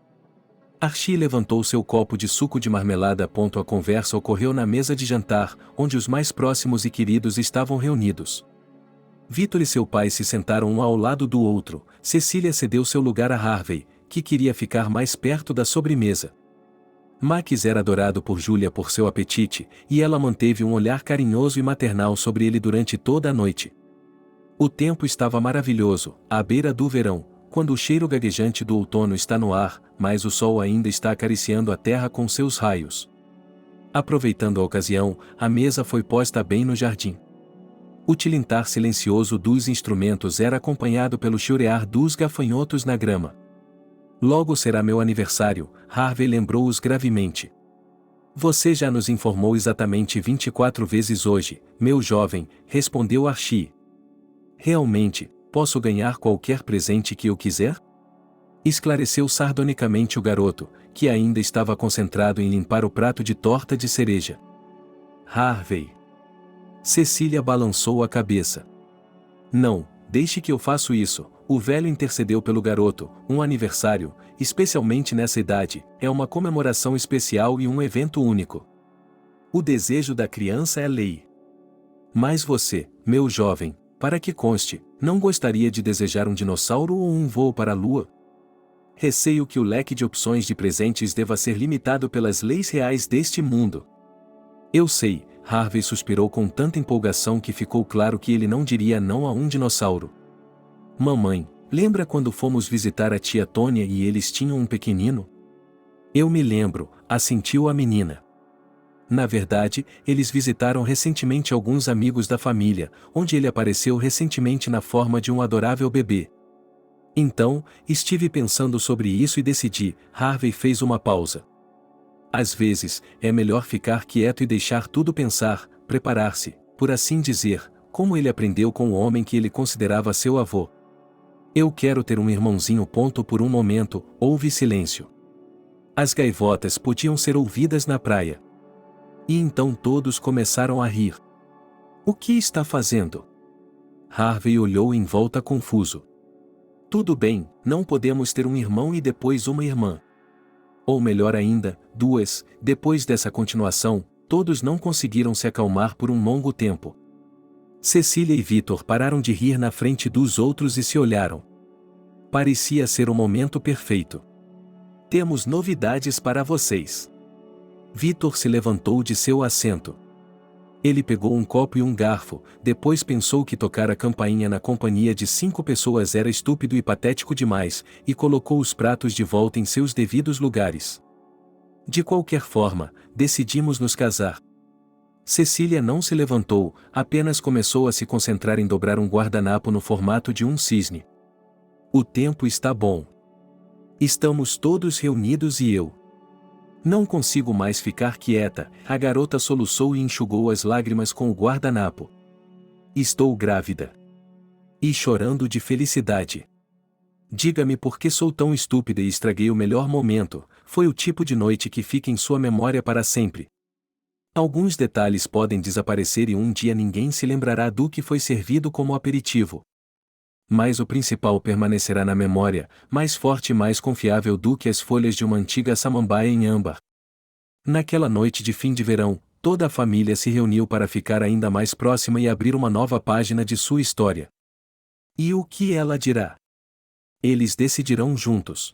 Archie levantou seu copo de suco de marmelada. A conversa ocorreu na mesa de jantar, onde os mais próximos e queridos estavam reunidos. Victor e seu pai se sentaram um ao lado do outro. Cecília cedeu seu lugar a Harvey, que queria ficar mais perto da sobremesa. Max era adorado por Julia por seu apetite, e ela manteve um olhar carinhoso e maternal sobre ele durante toda a noite. O tempo estava maravilhoso, à beira do verão, quando o cheiro gaguejante do outono está no ar, mas o sol ainda está acariciando a terra com seus raios. Aproveitando a ocasião, a mesa foi posta bem no jardim. O tilintar silencioso dos instrumentos era acompanhado pelo chorear dos gafanhotos na grama. Logo será meu aniversário, Harvey lembrou-os gravemente. Você já nos informou exatamente 24 vezes hoje, meu jovem, respondeu Archie. Realmente, posso ganhar qualquer presente que eu quiser? Esclareceu sardonicamente o garoto, que ainda estava concentrado em limpar o prato de torta de cereja. Harvey. Cecília balançou a cabeça. Não, deixe que eu faça isso. O velho intercedeu pelo garoto. Um aniversário, especialmente nessa idade, é uma comemoração especial e um evento único. O desejo da criança é lei. Mas você, meu jovem, para que conste, não gostaria de desejar um dinossauro ou um voo para a lua? Receio que o leque de opções de presentes deva ser limitado pelas leis reais deste mundo. Eu sei, Harvey suspirou com tanta empolgação que ficou claro que ele não diria não a um dinossauro. Mamãe, lembra quando fomos visitar a tia Tônia e eles tinham um pequenino? Eu me lembro, assentiu a menina. Na verdade, eles visitaram recentemente alguns amigos da família, onde ele apareceu recentemente na forma de um adorável bebê. Então, estive pensando sobre isso e decidi. Harvey fez uma pausa. Às vezes, é melhor ficar quieto e deixar tudo pensar, preparar-se, por assim dizer, como ele aprendeu com o homem que ele considerava seu avô. Eu quero ter um irmãozinho. Por um momento, houve silêncio. As gaivotas podiam ser ouvidas na praia. E então todos começaram a rir. O que está fazendo? Harvey olhou em volta confuso. Tudo bem, não podemos ter um irmão e depois uma irmã. Ou melhor ainda, duas. Depois dessa continuação, todos não conseguiram se acalmar por um longo tempo. Cecília e Victor pararam de rir na frente dos outros e se olharam. Parecia ser o momento perfeito. Temos novidades para vocês. Victor se levantou de seu assento. Ele pegou um copo e um garfo, depois pensou que tocar a campainha na companhia de 5 pessoas era estúpido e patético demais, e colocou os pratos de volta em seus devidos lugares. De qualquer forma, decidimos nos casar. Cecília não se levantou, apenas começou a se concentrar em dobrar um guardanapo no formato de um cisne. O tempo está bom. Estamos todos reunidos e eu não consigo mais ficar quieta. A garota soluçou e enxugou as lágrimas com o guardanapo. Estou grávida. E chorando de felicidade. Diga-me por que sou tão estúpida e estraguei o melhor momento. Foi o tipo de noite que fica em sua memória para sempre. Alguns detalhes podem desaparecer e um dia ninguém se lembrará do que foi servido como aperitivo. Mas o principal permanecerá na memória, mais forte e mais confiável do que as folhas de uma antiga samambaia em âmbar. Naquela noite de fim de verão, toda a família se reuniu para ficar ainda mais próxima e abrir uma nova página de sua história. E o que ela dirá? Eles decidirão juntos.